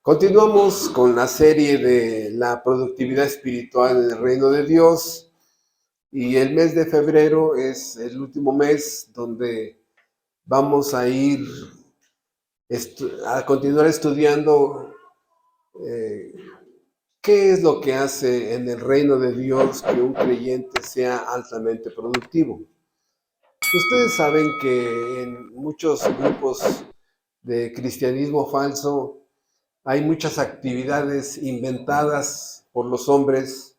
Continuamos con la serie de la productividad espiritual en el reino de Dios y el mes de febrero es el último mes donde vamos a ir a continuar estudiando eh, qué es lo que hace en el reino de Dios que un creyente sea altamente productivo. Ustedes saben que en muchos grupos de cristianismo falso hay muchas actividades inventadas por los hombres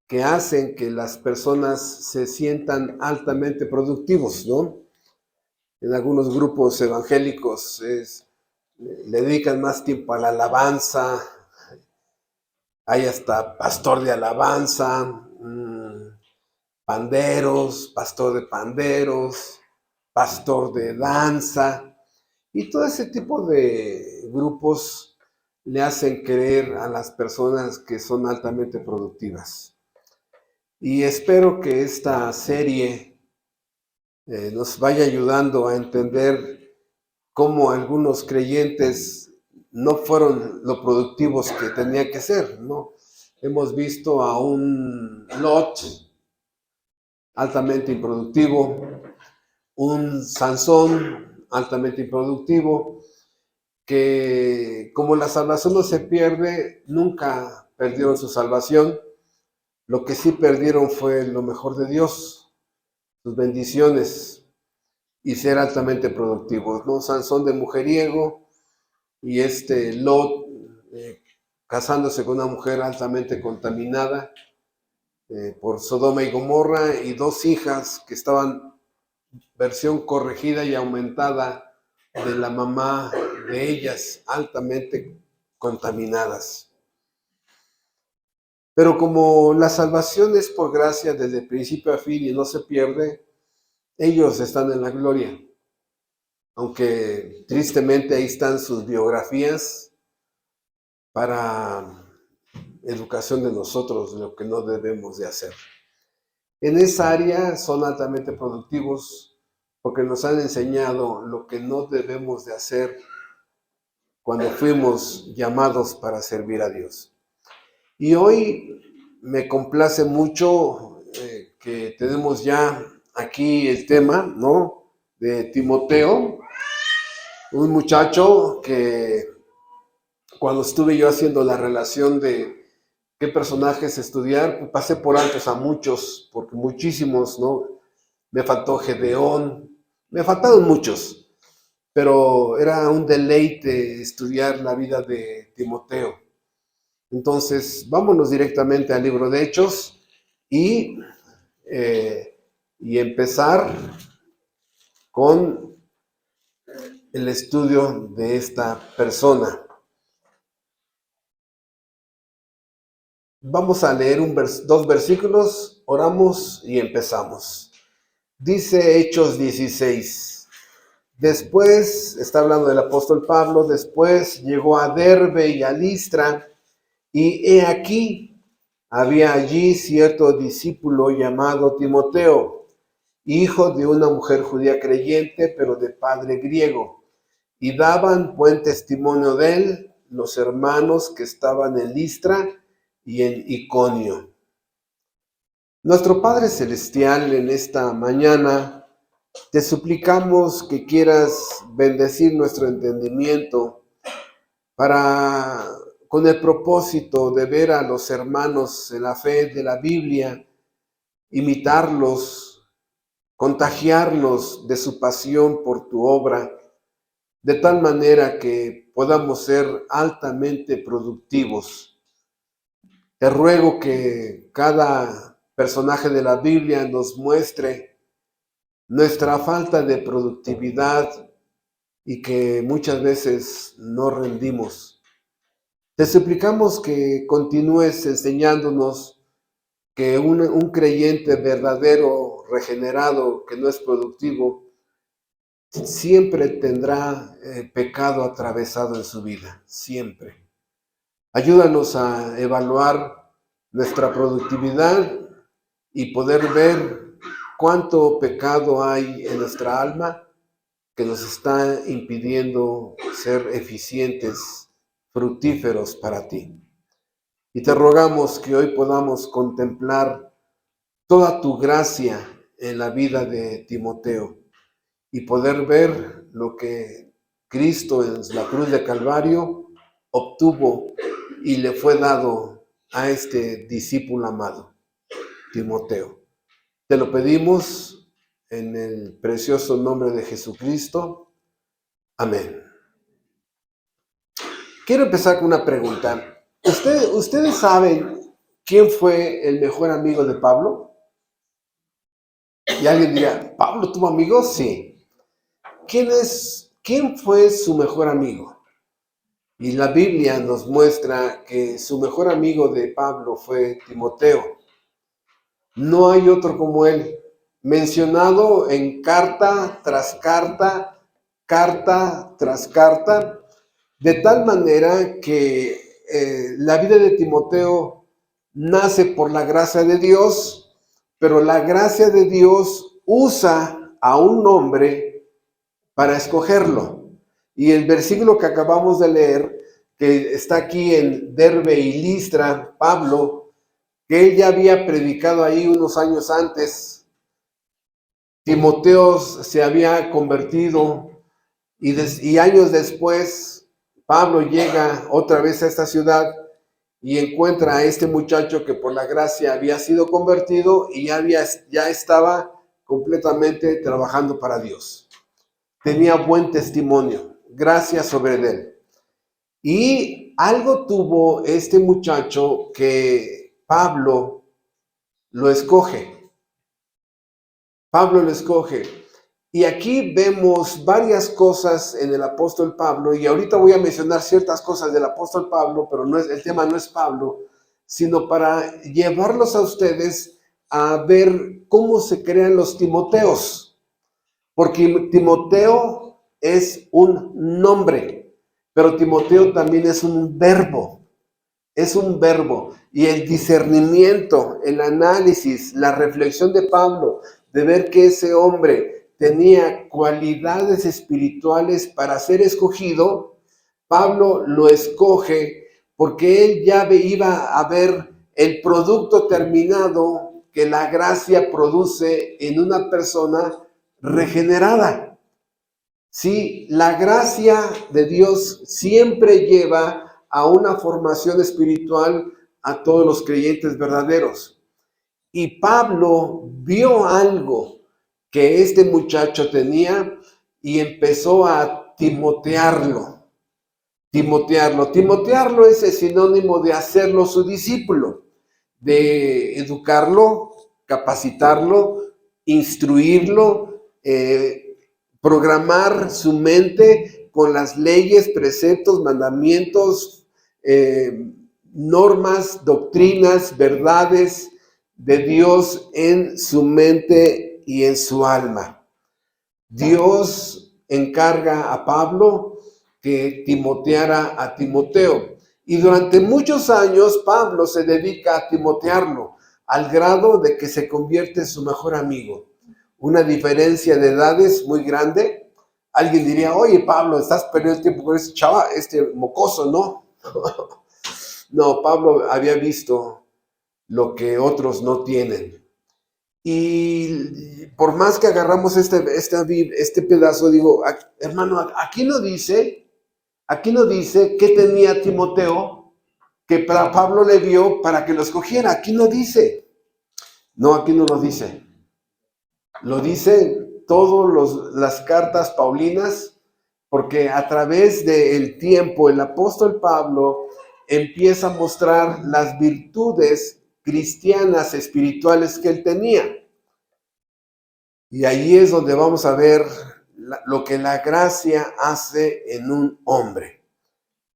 que hacen que las personas se sientan altamente productivos, ¿no? En algunos grupos evangélicos le dedican más tiempo a la alabanza, hay hasta pastor de alabanza, panderos, pastor de panderos, pastor de danza, y todo ese tipo de grupos le hacen creer a las personas que son altamente productivas. Y espero que esta serie nos vaya ayudando a entender cómo algunos creyentes no fueron lo productivos que tenía que ser, ¿no? Hemos visto a un Lot altamente improductivo, un Sansón altamente improductivo, que como la salvación no se pierde, nunca perdieron su salvación. Lo que sí perdieron fue lo mejor de Dios, sus bendiciones y ser altamente productivos, ¿no? Sansón de mujeriego y Lot casándose con una mujer altamente contaminada por Sodoma y Gomorra, y dos hijas que estaban versión corregida y aumentada de la mamá de ellas, altamente contaminadas. Pero como la salvación es por gracia desde principio a fin y no se pierde, ellos están en la gloria. Aunque tristemente ahí están sus biografías para educación de nosotros, lo que no debemos de hacer. En esa área son altamente productivos porque nos han enseñado lo que no debemos de hacer cuando fuimos llamados para servir a Dios. Y hoy me complace mucho que tenemos ya aquí el tema, ¿no? De Timoteo, un muchacho que cuando estuve yo haciendo la relación de qué personajes estudiar, pues pasé por altos a muchos, porque muchísimos, ¿no? Me faltó Gedeón, me faltaron muchos, pero era un deleite estudiar la vida de Timoteo. Entonces, vámonos directamente al libro de Hechos y, y empezar con el estudio de esta persona. Vamos a leer dos versículos, oramos y empezamos. Dice Hechos 16. Después, está hablando del apóstol Pablo, después llegó a Derbe y a Listra, y he aquí, había allí cierto discípulo llamado Timoteo, hijo de una mujer judía creyente, pero de padre griego, y daban buen testimonio de él los hermanos que estaban en Listra y en Iconio. Nuestro Padre Celestial, en esta mañana te suplicamos que quieras bendecir nuestro entendimiento para, con el propósito de ver a los hermanos en la fe de la Biblia, imitarlos, contagiarnos de su pasión por tu obra, de tal manera que podamos ser altamente productivos. Te ruego que cada personaje de la Biblia nos muestre nuestra falta de productividad y que muchas veces no rendimos. Te suplicamos que continúes enseñándonos que un creyente verdadero, regenerado, que no es productivo, siempre tendrá pecado atravesado en su vida, siempre. Ayúdanos a evaluar nuestra productividad y poder ver cuánto pecado hay en nuestra alma que nos está impidiendo ser eficientes fructíferos para ti. Y te rogamos que hoy podamos contemplar toda tu gracia en la vida de Timoteo y poder ver lo que Cristo en la cruz de Calvario obtuvo y le fue dado a este discípulo amado, Timoteo. Te lo pedimos en el precioso nombre de Jesucristo. Amén. Quiero empezar con una pregunta. ¿Ustedes saben quién fue el mejor amigo de Pablo? Y alguien dirá, ¿Pablo tuvo amigos? Sí. ¿Quién fue su mejor amigo? Y la Biblia nos muestra que su mejor amigo de Pablo fue Timoteo. No hay otro como él, mencionado en carta tras carta, carta tras carta, de tal manera que la vida de Timoteo nace por la gracia de Dios, pero la gracia de Dios usa a un hombre para escogerlo. Y el versículo que acabamos de leer, que está aquí en Derbe y Listra, Pablo, que él ya había predicado ahí unos años antes, Timoteo se había convertido y años después Pablo llega otra vez a esta ciudad y encuentra a este muchacho que por la gracia había sido convertido y ya estaba completamente trabajando para Dios. Tenía buen testimonio, gracia sobre él. Y algo tuvo este muchacho que Pablo lo escoge. Pablo lo escoge. Y aquí vemos varias cosas en el apóstol Pablo, y ahorita voy a mencionar ciertas cosas del apóstol Pablo, pero el tema no es Pablo, sino para llevarlos a ustedes a ver cómo se crean los Timoteos. Porque Timoteo es un nombre, pero Timoteo también es un verbo. Es un verbo. Y el discernimiento, el análisis, la reflexión de Pablo, de ver que ese hombre tenía cualidades espirituales para ser escogido, Pablo lo escoge porque él ya iba a ver el producto terminado que la gracia produce en una persona regenerada. Sí, la gracia de Dios siempre lleva a una formación espiritual a todos los creyentes verdaderos. Y Pablo vio algo que este muchacho tenía y empezó a timotearlo. Timotearlo es el sinónimo de hacerlo su discípulo, de educarlo, capacitarlo, instruirlo, programar su mente con las leyes, preceptos, mandamientos, normas, doctrinas, verdades de Dios en su mente y en su alma. Dios encarga a Pablo que timoteara a Timoteo. Y durante muchos años Pablo se dedica a timotearlo, al grado de que se convierte en su mejor amigo. Una diferencia de edades muy grande. Alguien diría, oye Pablo, estás perdiendo el tiempo con ese chava, este mocoso, ¿no? No, Pablo había visto lo que otros no tienen. Y por más que agarramos este pedazo, digo, hermano, aquí no dice qué tenía Timoteo que para Pablo le dio para que lo escogiera. Aquí no dice. No, aquí no lo dice. Lo dicen todas las cartas paulinas, porque a través del tiempo el apóstol Pablo empieza a mostrar las virtudes cristianas espirituales que él tenía. Y ahí es donde vamos a ver lo que la gracia hace en un hombre.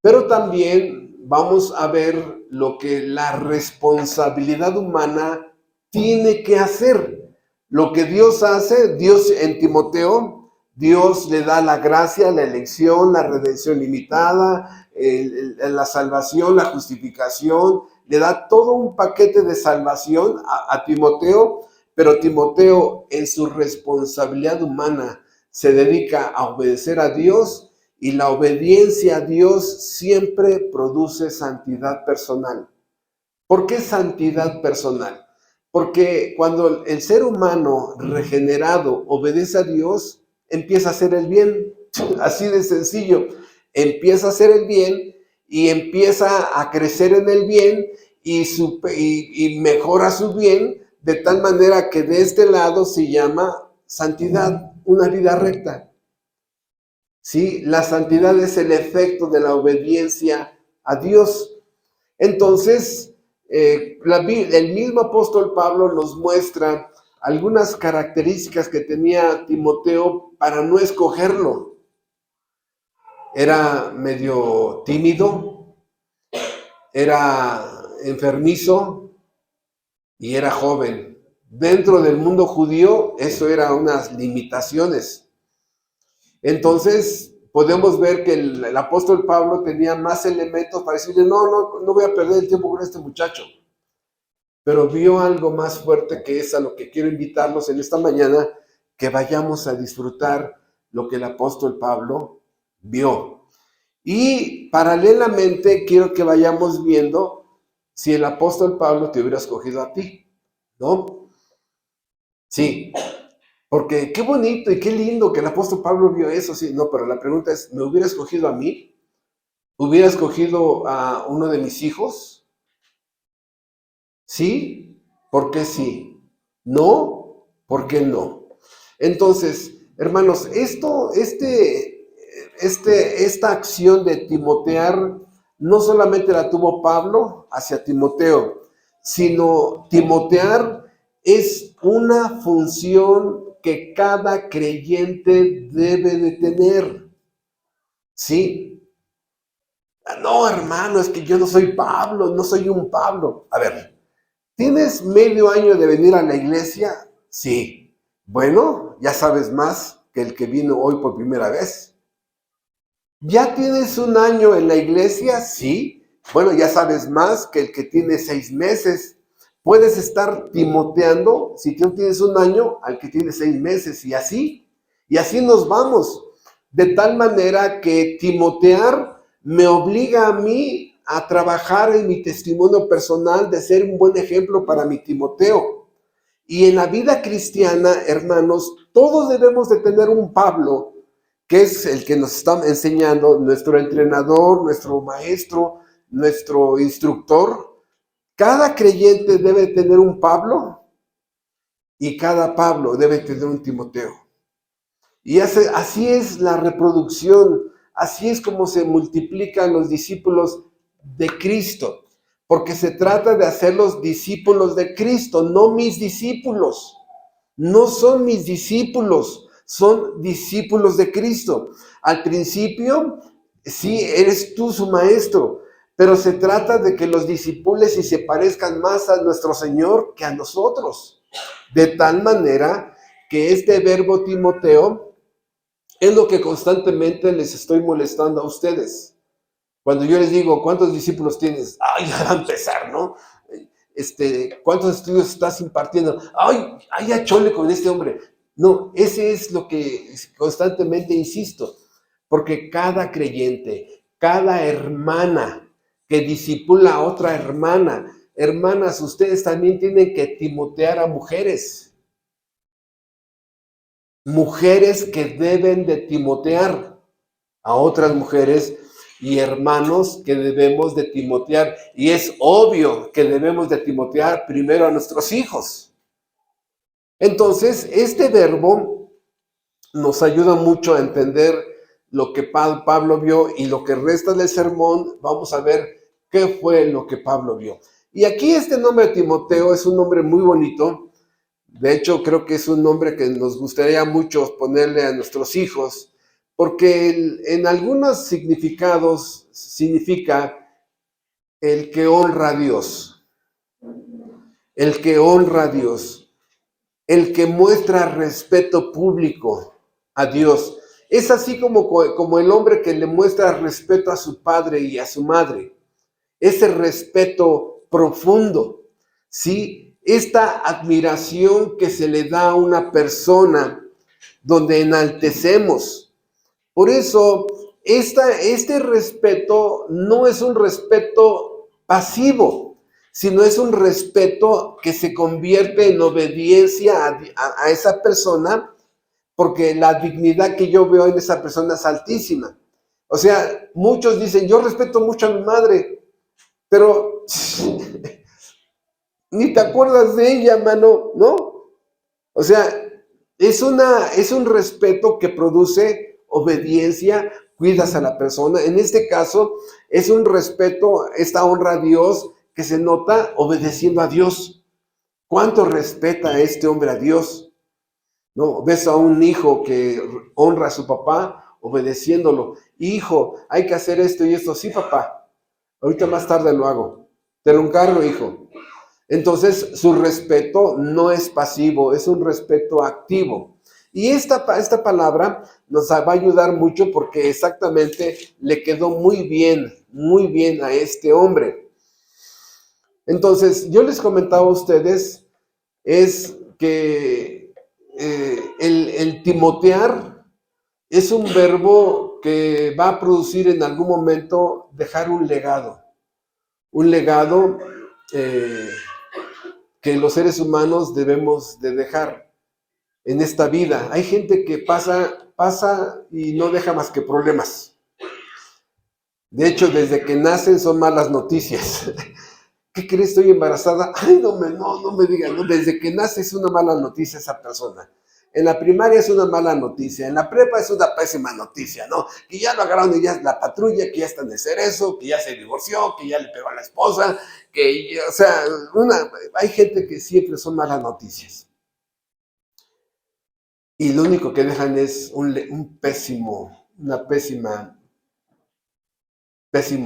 Pero también vamos a ver lo que la responsabilidad humana tiene que hacer. Lo que Dios hace, Dios en Timoteo, Dios le da la gracia, la elección, la redención limitada, la salvación, la justificación, le da todo un paquete de salvación a Timoteo, pero Timoteo en su responsabilidad humana se dedica a obedecer a Dios y la obediencia a Dios siempre produce santidad personal. ¿Por qué santidad personal? Porque cuando el ser humano regenerado obedece a Dios, empieza a hacer el bien. Así de sencillo. Empieza a hacer el bien y empieza a crecer en el bien y mejora su bien de tal manera que de este lado se llama santidad, una vida recta. ¿Sí? La santidad es el efecto de la obediencia a Dios. Entonces, el mismo apóstol Pablo nos muestra algunas características que tenía Timoteo para no escogerlo. Era medio tímido, era enfermizo y era joven. Dentro del mundo judío, eso era unas limitaciones. Entonces, podemos ver que el apóstol Pablo tenía más elementos para decirle, no voy a perder el tiempo con este muchacho. Pero vio algo más fuerte que es a lo que quiero invitarlos en esta mañana, que vayamos a disfrutar lo que el apóstol Pablo vio. Y paralelamente quiero que vayamos viendo si el apóstol Pablo te hubiera escogido a ti, ¿no? Sí, porque qué bonito y qué lindo que el apóstol Pablo vio eso, sí, no, pero la pregunta es, ¿me hubiera escogido a mí? ¿Hubiera escogido a uno de mis hijos? ¿Sí? ¿Por qué sí? ¿No? ¿Por qué no? Entonces, hermanos, esta acción de timotear no solamente la tuvo Pablo hacia Timoteo, sino timotear es una función que cada creyente debe de tener. ¿Sí? No, hermano, es que yo no soy Pablo, no soy un Pablo. A ver, ¿tienes medio año de venir a la iglesia? Sí. Bueno, ya sabes más que el que vino hoy por primera vez. ¿Ya tienes un año en la iglesia? Sí. Bueno, ya sabes más que el que tiene 6 meses. Puedes estar timoteando, si tú tienes un año, al que tiene 6 meses, y así. Y así nos vamos. De tal manera que timotear me obliga a mí a trabajar en mi testimonio personal de ser un buen ejemplo para mi Timoteo. Y en la vida cristiana, hermanos, todos debemos de tener un Pablo, que es el que nos está enseñando, nuestro entrenador, nuestro maestro, nuestro instructor. Cada creyente debe tener un Pablo y cada Pablo debe tener un Timoteo. Y así es la reproducción, así es como se multiplican los discípulos de Cristo, porque se trata de hacerlos discípulos de Cristo, no mis discípulos. No son mis discípulos, son discípulos de Cristo. Al principio, sí, eres tú su maestro, pero se trata de que los discípulos y se parezcan más a nuestro Señor que a nosotros. De tal manera que este verbo Timoteo es lo que constantemente les estoy molestando a ustedes. Cuando yo les digo, ¿cuántos discípulos tienes? Ay, ya va a empezar, ¿no? ¿Cuántos estudios estás impartiendo? Ay, ya chole con este hombre. No, ese es lo que constantemente insisto, porque cada creyente, cada hermana que discipula a otra hermana, hermanas, ustedes también tienen que timotear a mujeres. Mujeres que deben de timotear a otras mujeres y hermanos que debemos de timotear. Y es obvio que debemos de timotear primero a nuestros hijos. Entonces, este verbo nos ayuda mucho a entender lo que Pablo vio, y lo que resta del sermón vamos a ver qué fue lo que Pablo vio. Y aquí este nombre de Timoteo es un nombre muy bonito. De hecho, creo que es un nombre que nos gustaría mucho ponerle a nuestros hijos, porque en algunos significados significa el que honra a Dios, el que honra a Dios, el que muestra respeto público a Dios. Es así como el hombre que le muestra respeto a su padre y a su madre. Ese respeto profundo, ¿sí? Esta admiración que se le da a una persona donde enaltecemos. Por eso este respeto no es un respeto pasivo, sino es un respeto que se convierte en obediencia a esa persona, porque la dignidad que yo veo en esa persona es altísima. O sea, muchos dicen, yo respeto mucho a mi madre, pero ni te acuerdas de ella, mano, ¿no? O sea, es un respeto que produce obediencia, cuidas a la persona. En este caso, es un respeto, esta honra a Dios que se nota obedeciendo a Dios. ¿Cuánto respeta este hombre a Dios? ¿No? Ves a un hijo que honra a su papá obedeciéndolo. Hijo, hay que hacer esto y esto. Sí, papá. Ahorita más tarde lo hago. Te lo encargo, hijo. Entonces, su respeto no es pasivo, es un respeto activo. Y esta palabra nos va a ayudar mucho porque exactamente le quedó muy bien a este hombre. Entonces, yo les comentaba a ustedes, es que el timotear es un verbo que va a producir en algún momento dejar un legado. Un legado que los seres humanos debemos de dejar en esta vida. Hay gente que pasa y no deja más que problemas. De hecho, desde que nacen son malas noticias. ¿Qué crees? Estoy embarazada. Ay, no me digan. No, desde que nace es una mala noticia esa persona. En la primaria es una mala noticia, en la prepa es una pésima noticia, ¿no? Que ya lo agarraron y ya la patrulla, que ya está en el cerezo, que ya se divorció, que ya le pegó a la esposa, o sea, hay gente que siempre son malas noticias. Y lo único que dejan es un pésimo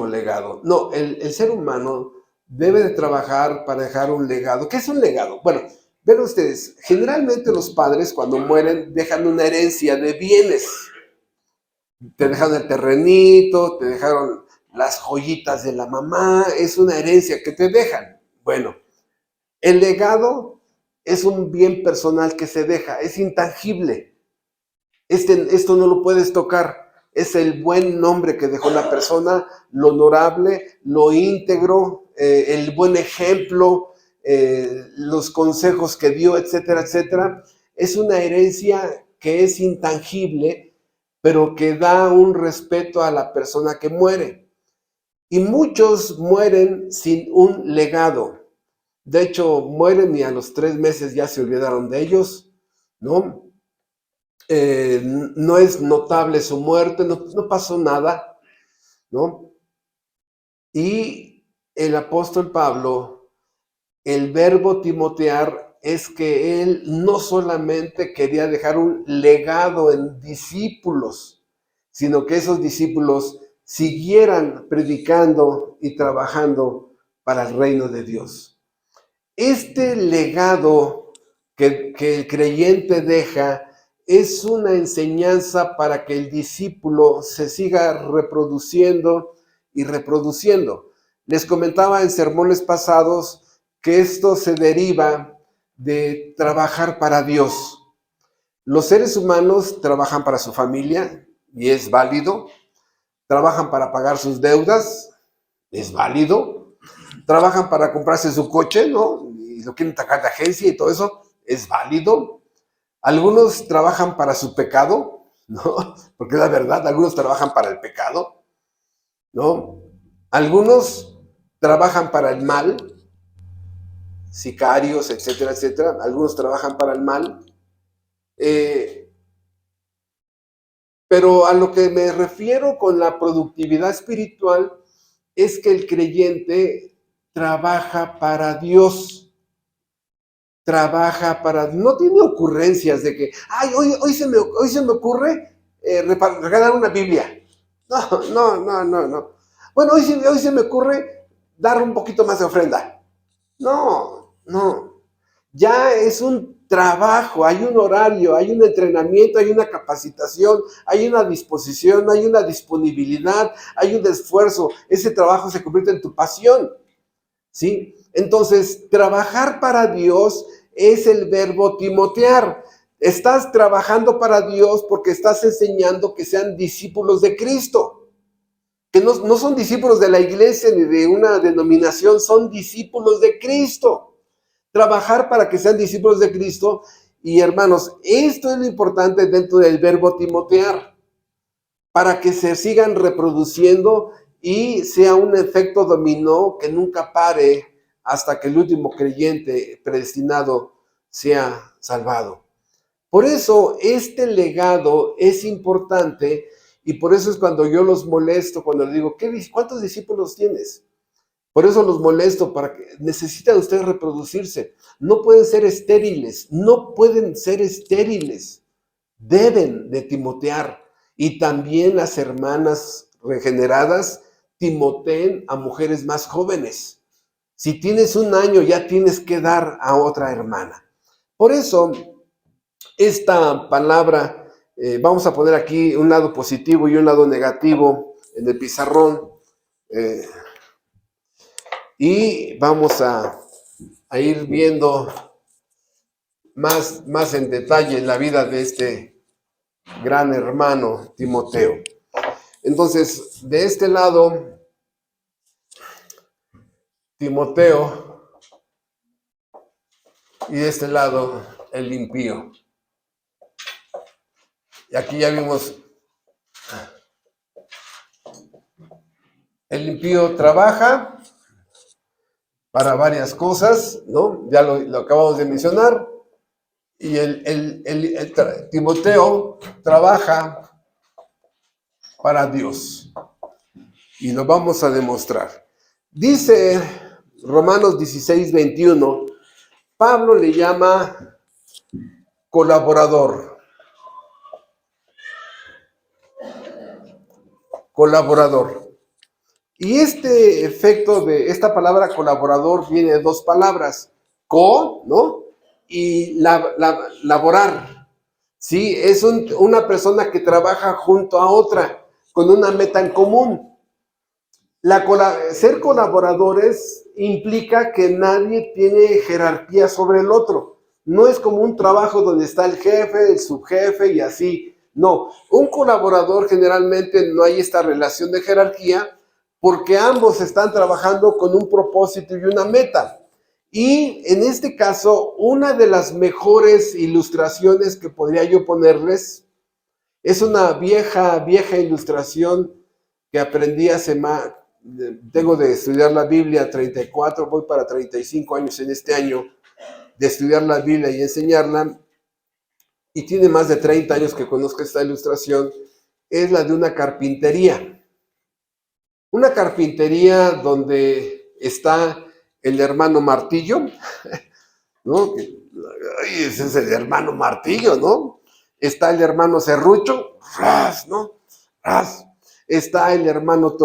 legado. No, el ser humano debe de trabajar para dejar un legado. ¿Qué es un legado? Bueno, ven ustedes, generalmente los padres cuando mueren dejan una herencia de bienes. Te dejaron el terrenito, te dejaron las joyitas de la mamá, es una herencia que te dejan. Bueno, el legado es un bien personal que se deja, es intangible. Esto no lo puedes tocar. Es el buen nombre que dejó la persona, lo honorable, lo íntegro, el buen ejemplo, los consejos que dio, etcétera, etcétera. Es una herencia que es intangible, pero que da un respeto a la persona que muere. Y muchos mueren sin un legado. De hecho, mueren y a los 3 meses ya se olvidaron de ellos, ¿no? No es notable su muerte, no pasó nada, ¿no? Y el apóstol Pablo, el verbo timotear es que él no solamente quería dejar un legado en discípulos, sino que esos discípulos siguieran predicando y trabajando para el reino de Dios. Este legado que el creyente deja es una enseñanza para que el discípulo se siga reproduciendo y reproduciendo. Les comentaba en sermones pasados que esto se deriva de trabajar para Dios. Los seres humanos trabajan para su familia y es válido. Trabajan para pagar sus deudas, es válido. Trabajan para comprarse su coche, ¿no? Y lo quieren sacar de agencia y todo eso, es válido. Algunos trabajan para su pecado, ¿no? Porque es la verdad, algunos trabajan para el pecado, ¿no? Algunos trabajan para el mal, sicarios, etcétera, etcétera. Algunos trabajan para el mal. Pero a lo que me refiero con la productividad espiritual es que el creyente trabaja para Dios. No tiene ocurrencias de que, ay, hoy se me ocurre regalar una Biblia. No. Bueno, hoy se me ocurre dar un poquito más de ofrenda. No. Ya es un trabajo, hay un horario, hay un entrenamiento, hay una capacitación, hay una disposición, hay una disponibilidad, hay un esfuerzo. Ese trabajo se convierte en tu pasión, ¿sí? Entonces, trabajar para Dios es el verbo timotear. Estás trabajando para Dios porque estás enseñando que sean discípulos de Cristo. Que no son discípulos de la iglesia ni de una denominación, son discípulos de Cristo. Trabajar para que sean discípulos de Cristo. Y hermanos, esto es lo importante dentro del verbo timotear, para que se sigan reproduciendo y sea un efecto dominó que nunca pare hasta que el último creyente predestinado sea salvado. Por eso este legado es importante y por eso es cuando yo los molesto, cuando les digo, ¿cuántos discípulos tienes? Por eso los molesto, para que necesitan ustedes reproducirse. No pueden ser estériles, no pueden ser estériles. Deben de timotear. Y también las hermanas regeneradas timoteen a mujeres más jóvenes. Si tienes 1 año, ya tienes que dar a otra hermana. Por eso, esta palabra, vamos a poner aquí un lado positivo y un lado negativo en el pizarrón. Y vamos a ir viendo más en detalle la vida de este gran hermano Timoteo. Entonces, de este lado, Timoteo, y de este lado, el impío. Y aquí ya vimos, el impío trabaja para varias cosas, ¿no? Ya lo acabamos de mencionar. Y Timoteo trabaja para Dios. Y lo vamos a demostrar. Dice Romanos 16:21, Pablo le llama colaborador. Colaborador. Y este efecto de esta palabra colaborador viene de 2 palabras. ¿No? Y laborar. Sí, es una persona que trabaja junto a otra, con una meta en común. Ser colaboradores implica que nadie tiene jerarquía sobre el otro. No es como un trabajo donde está el jefe, el subjefe y así. No, un colaborador generalmente no hay esta relación de jerarquía porque ambos están trabajando con un propósito y una meta. Y en este caso, una de las mejores ilustraciones que podría yo ponerles es una vieja ilustración que aprendí tengo de estudiar la Biblia 34, voy para 35 años en este año, de estudiar la Biblia y enseñarla, y tiene más de 30 años que conozco esta ilustración, es la de una carpintería. Una carpintería donde está el hermano Martillo, ¿no? Ese es el hermano Martillo, ¿no? Está el hermano Serrucho, ¿no? Está el hermano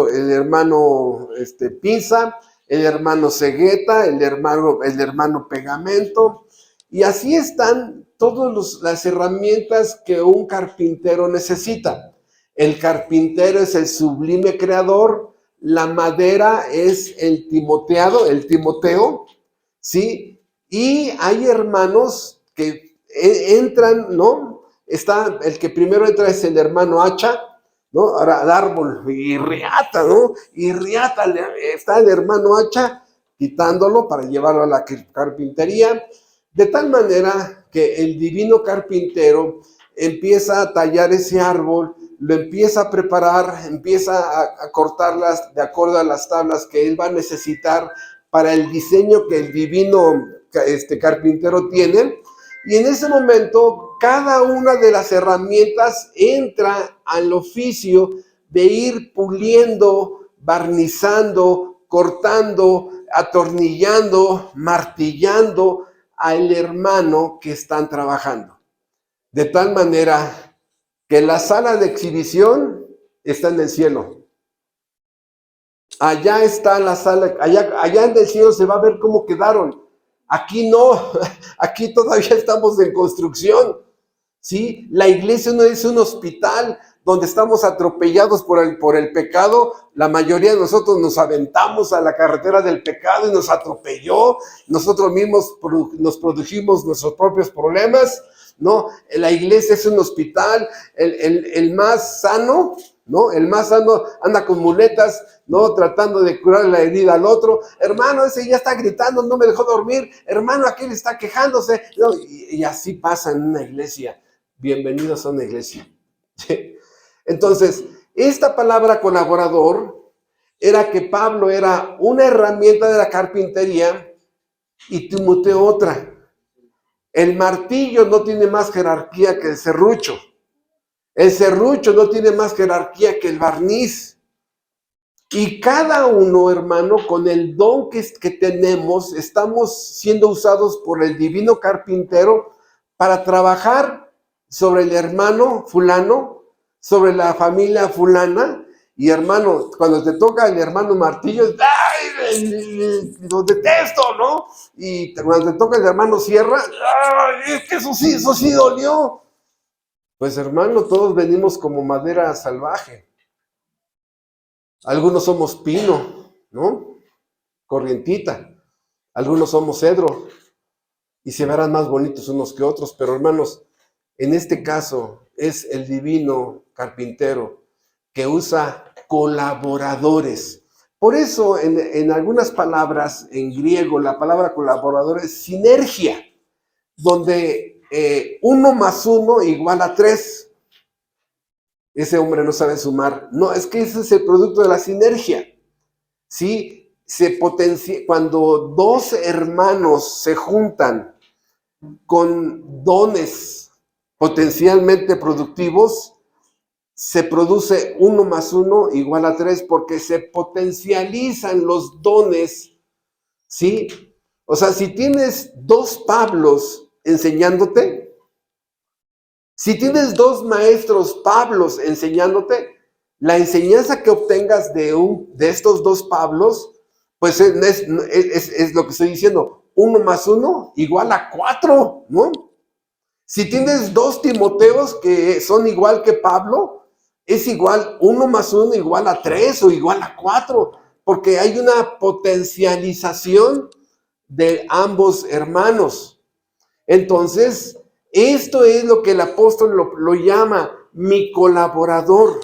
Pinza, el hermano Cegueta, el hermano Pegamento, y así están todas las herramientas que un carpintero necesita. El carpintero es el sublime creador, la madera es el Timoteo, ¿sí? Y hay hermanos que entran, ¿no? El que primero entra es el hermano hacha, ¿no? Ahora el árbol, y riata, ¿no? Y riata, está el hermano hacha, quitándolo para llevarlo a la carpintería, de tal manera que el divino carpintero empieza a tallar ese árbol, lo empieza a preparar, empieza a cortarlas de acuerdo a las tablas que él va a necesitar para el diseño que el divino carpintero tiene, y en ese momento cada una de las herramientas entra al oficio de ir puliendo, barnizando, cortando, atornillando, martillando al hermano que están trabajando. De tal manera que la sala de exhibición está en el cielo. Allá está la sala, allá en el cielo se va a ver cómo quedaron. Aquí no, aquí todavía estamos en construcción. ¿Sí? La iglesia no es un hospital donde estamos atropellados por el pecado. La mayoría de nosotros nos aventamos a la carretera del pecado y nos atropelló. Nosotros mismos nos produjimos nuestros propios problemas. ¿no? La iglesia es un hospital, el más sano, ¿no? El más sano anda con muletas, ¿no? Tratando de curar la herida al otro. Hermano, ese ya está gritando, no me dejó dormir. Hermano, aquel está quejándose, ¿no? Y así pasa en una iglesia. Bienvenidos a una iglesia. Entonces, esta palabra colaborador era que Pablo era una herramienta de la carpintería y Timoteo otra. El martillo no tiene más jerarquía que el serrucho. El serrucho no tiene más jerarquía que el barniz. Y cada uno, hermano, con el don que tenemos, estamos siendo usados por el divino carpintero para trabajar sobre el hermano fulano, sobre la familia fulana. Y hermano, cuando te toca el hermano martillo, ¡ay! Lo detesto, ¿no? Y cuando te toca el hermano sierra, ¡ay! Es que eso sí dolió. Pues hermano, todos venimos como madera salvaje. Algunos somos pino, ¿no? Corrientita. Algunos somos cedro. Y se verán más bonitos unos que otros. Pero hermanos, en este caso es el divino carpintero que usa colaboradores. Por eso en algunas palabras en griego la palabra colaborador es sinergia, donde 1 más 1 igual a 3. Ese hombre no sabe sumar. No, es que ese es el producto de la sinergia. ¿Sí? Cuando dos hermanos se juntan con dones potencialmente productivos, se produce 1 más 1 igual a 3 porque se potencializan los dones, ¿sí? O sea, si tienes 2 Pablos enseñándote, si tienes 2 maestros Pablos enseñándote, la enseñanza que obtengas de estos 2 Pablos, pues es lo que estoy diciendo, 1 más 1 igual a 4, ¿no? Si tienes 2 Timoteos que son igual que Pablo, es igual, 1 más 1 igual a 3 o igual a 4, porque hay una potencialización de ambos hermanos. Entonces, esto es lo que el apóstol lo llama mi colaborador.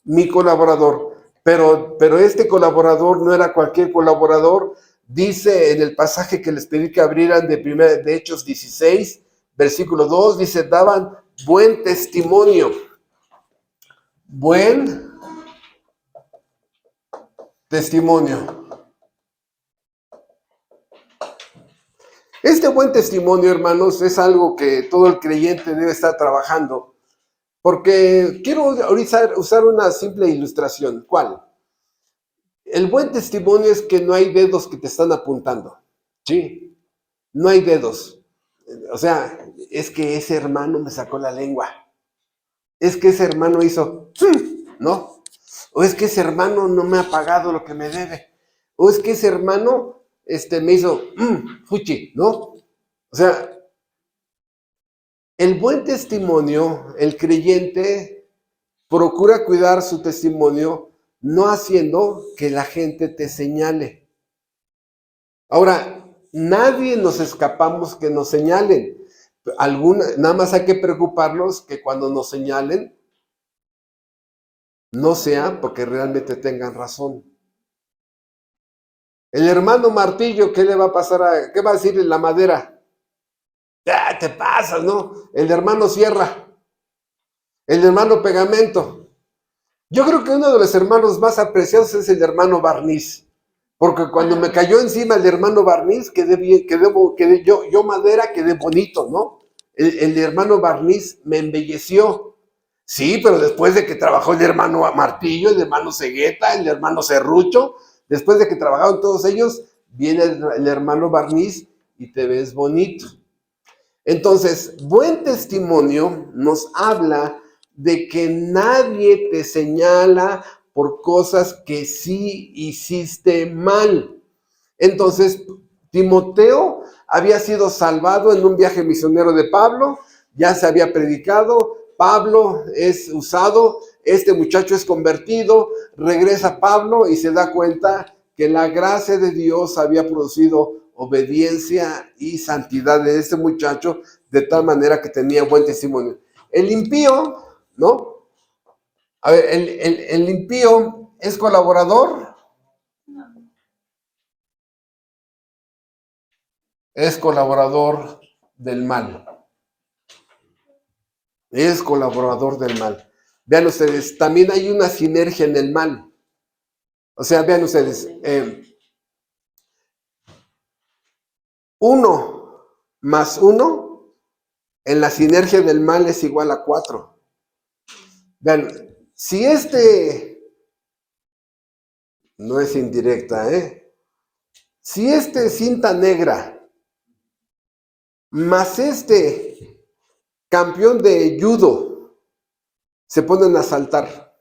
Mi colaborador. Pero este colaborador no era cualquier colaborador. Dice en el pasaje que les pedí que abrieran de Hechos 16, versículo 2, dice, daban buen testimonio. Buen testimonio. Este buen testimonio, hermanos, es algo que todo el creyente debe estar trabajando. Porque quiero ahorita usar una simple ilustración. ¿Cuál? El buen testimonio es que no hay dedos que te están apuntando. ¿Sí? No hay dedos. O sea, es que ese hermano me sacó la lengua. Es que ese hermano hizo, ¿no? O es que ese hermano no me ha pagado lo que me debe. O es que ese hermano me hizo, fuchi, ¿no? O sea, el buen testimonio, el creyente procura cuidar su testimonio, no haciendo que la gente te señale. Ahora, nadie nos escapamos que nos señalen. Nada más hay que preocuparnos que cuando nos señalen, no sea porque realmente tengan razón. El hermano martillo, ¿qué le va a pasar qué va a decir en la madera? Ya te pasas, ¿no? El hermano sierra. El hermano pegamento. Yo creo que uno de los hermanos más apreciados es el hermano barniz. Porque cuando me cayó encima el hermano barniz, quedé bien, yo madera quedé bonito, ¿no? El hermano barniz me embelleció. Sí, pero después de que trabajó el hermano martillo, el hermano cegueta, el hermano serrucho, después de que trabajaron todos ellos, viene el hermano barniz y te ves bonito. Entonces, buen testimonio nos habla de que nadie te señala por cosas que sí hiciste mal. Entonces, Timoteo había sido salvado en un viaje misionero de Pablo, ya se había predicado, Pablo es usado, este muchacho es convertido, regresa Pablo y se da cuenta que la gracia de Dios había producido obediencia y santidad de este muchacho de tal manera que tenía buen testimonio. El impío, ¿no? A ver, el impío es colaborador. Es colaborador del mal. Es colaborador del mal. Vean ustedes, también hay una sinergia en el mal. O sea, vean ustedes, 1 más 1 en la sinergia del mal es igual a 4. Vean, si no es indirecta, si cinta negra más campeón de judo se ponen a saltar.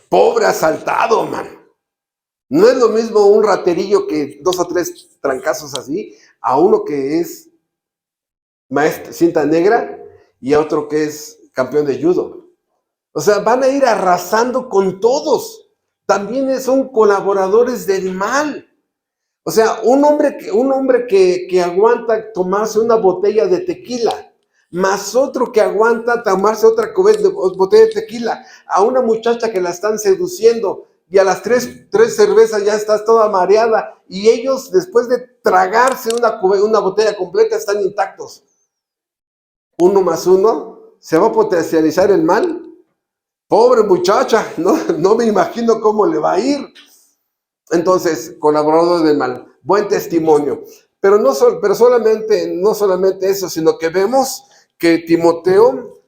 Pobre asaltado, man. No es lo mismo un raterillo que 2 o 3 trancazos así, a uno que es maestro, cinta negra, y a otro que es campeón de judo. O sea, van a ir arrasando con todos. También son colaboradores del mal. O sea, un hombre que aguanta tomarse una botella de tequila, más otro que aguanta tomarse otra botella de tequila, a una muchacha que la están seduciendo y a las tres cervezas ya estás toda mareada y ellos después de tragarse una botella completa están intactos. 1 más 1, ¿se va a potencializar el mal? Pobre muchacha, no me imagino cómo le va a ir. Entonces, colaborador del mal, buen testimonio. Pero no solamente eso, sino que vemos que Timoteo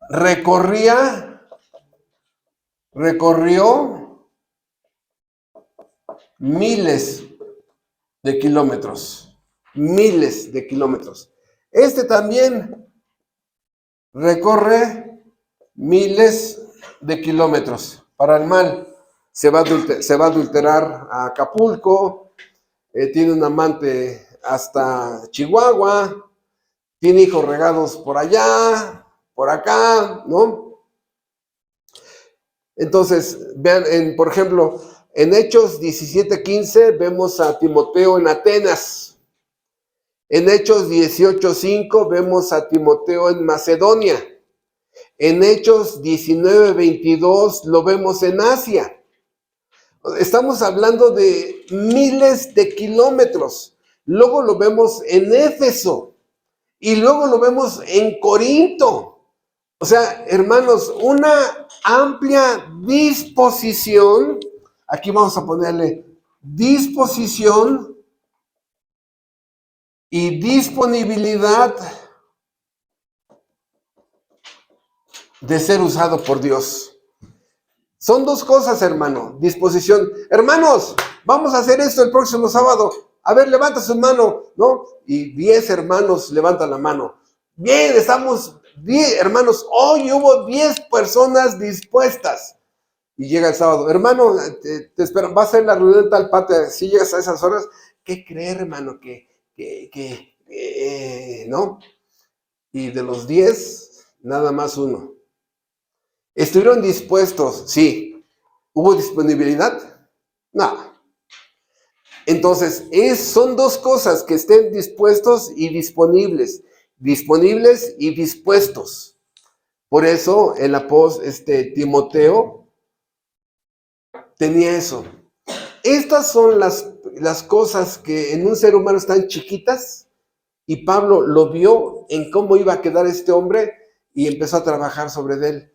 recorrió miles de kilómetros. Miles de kilómetros. También recorre miles de kilómetros para el mal. Se va a adulterar a Acapulco, tiene un amante hasta Chihuahua, tiene hijos regados por allá, por acá, ¿no? Entonces, vean, por ejemplo, en Hechos 17:15 vemos a Timoteo en Atenas. En Hechos 18:5 vemos a Timoteo en Macedonia. En Hechos 19:22 lo vemos en Asia. Estamos hablando de miles de kilómetros. Luego lo vemos en Éfeso y luego lo vemos en Corinto. O sea, hermanos, una amplia disposición. Aquí vamos a ponerle disposición y disponibilidad de ser usado por Dios. Son 2 cosas, hermano. Disposición. Hermanos, vamos a hacer esto el próximo sábado. A ver, levanta su mano, ¿no? Y 10 hermanos levantan la mano. Bien, estamos 10 hermanos. Hoy hubo 10 personas dispuestas. Y llega el sábado. Hermano, te espero. Va a ser la reunión tal parte. Si llegas a esas horas, ¿qué crees, hermano? ¿No? Y de los 10, nada más 1. ¿Estuvieron dispuestos? Sí. ¿Hubo disponibilidad? No. Entonces, son 2 cosas, que estén dispuestos y disponibles. Disponibles y dispuestos. Por eso el apóstol Timoteo tenía eso. Estas son las cosas que en un ser humano están chiquitas, y Pablo lo vio en cómo iba a quedar este hombre y empezó a trabajar sobre él.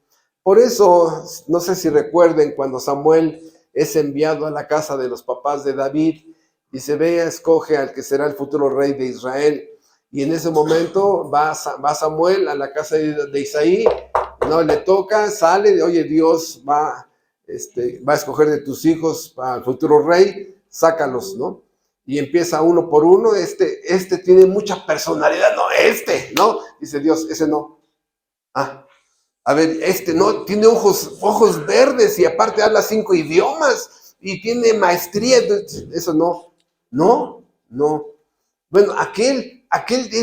Por eso, no sé si recuerden cuando Samuel es enviado a la casa de los papás de David y se ve, escoge al que será el futuro rey de Israel. Y en ese momento va Samuel a la casa de Isaí, no le toca, sale, oye, Dios va a escoger de tus hijos al futuro rey, sácalos, ¿no? Y empieza uno por uno, tiene mucha personalidad, no, ¿no? Dice Dios, ese no. A ver, no, tiene ojos verdes y aparte habla 5 idiomas y tiene maestría, eso no. Bueno, aquel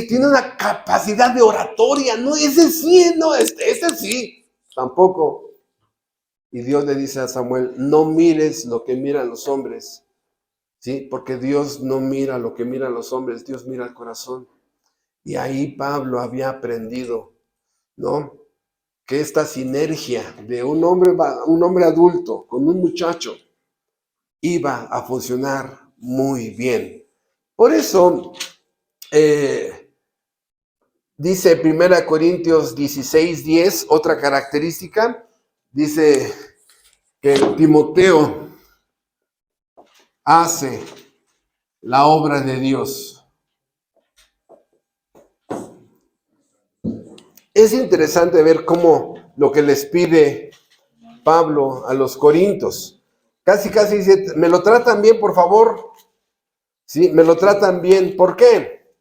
tiene una capacidad de oratoria, no, ese sí, no, ese sí, tampoco. Y Dios le dice a Samuel, no mires lo que miran los hombres, ¿sí? Porque Dios no mira lo que miran los hombres, Dios mira el corazón. Y ahí Pablo había aprendido, ¿no? Que esta sinergia de un hombre adulto con un muchacho iba a funcionar muy bien. Por eso, dice 1 Corintios 16:10, otra característica, dice que Timoteo hace la obra de Dios. Es interesante ver cómo lo que les pide Pablo a los corintios, casi dice, me lo tratan bien, por favor. Sí, me lo tratan bien. ¿Por qué?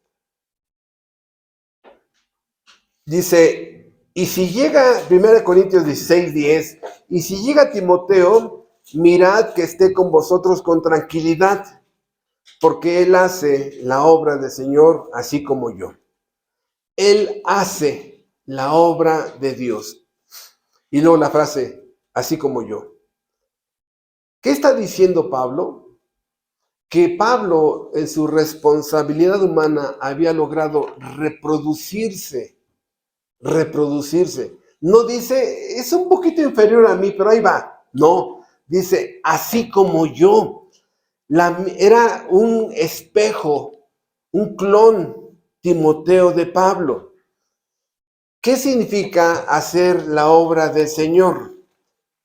Dice, y si llega, 1 Corintios 16:10, y si llega Timoteo, mirad que esté con vosotros con tranquilidad, porque él hace la obra del Señor así como yo. Él hace la obra de Dios. Y luego la frase, así como yo. ¿Qué está diciendo Pablo? Que Pablo en su responsabilidad humana había logrado reproducirse. No dice, es un poquito inferior a mí, pero ahí va. No, dice, así como yo. Era un espejo, un clon Timoteo de Pablo. ¿Qué significa hacer la obra del Señor?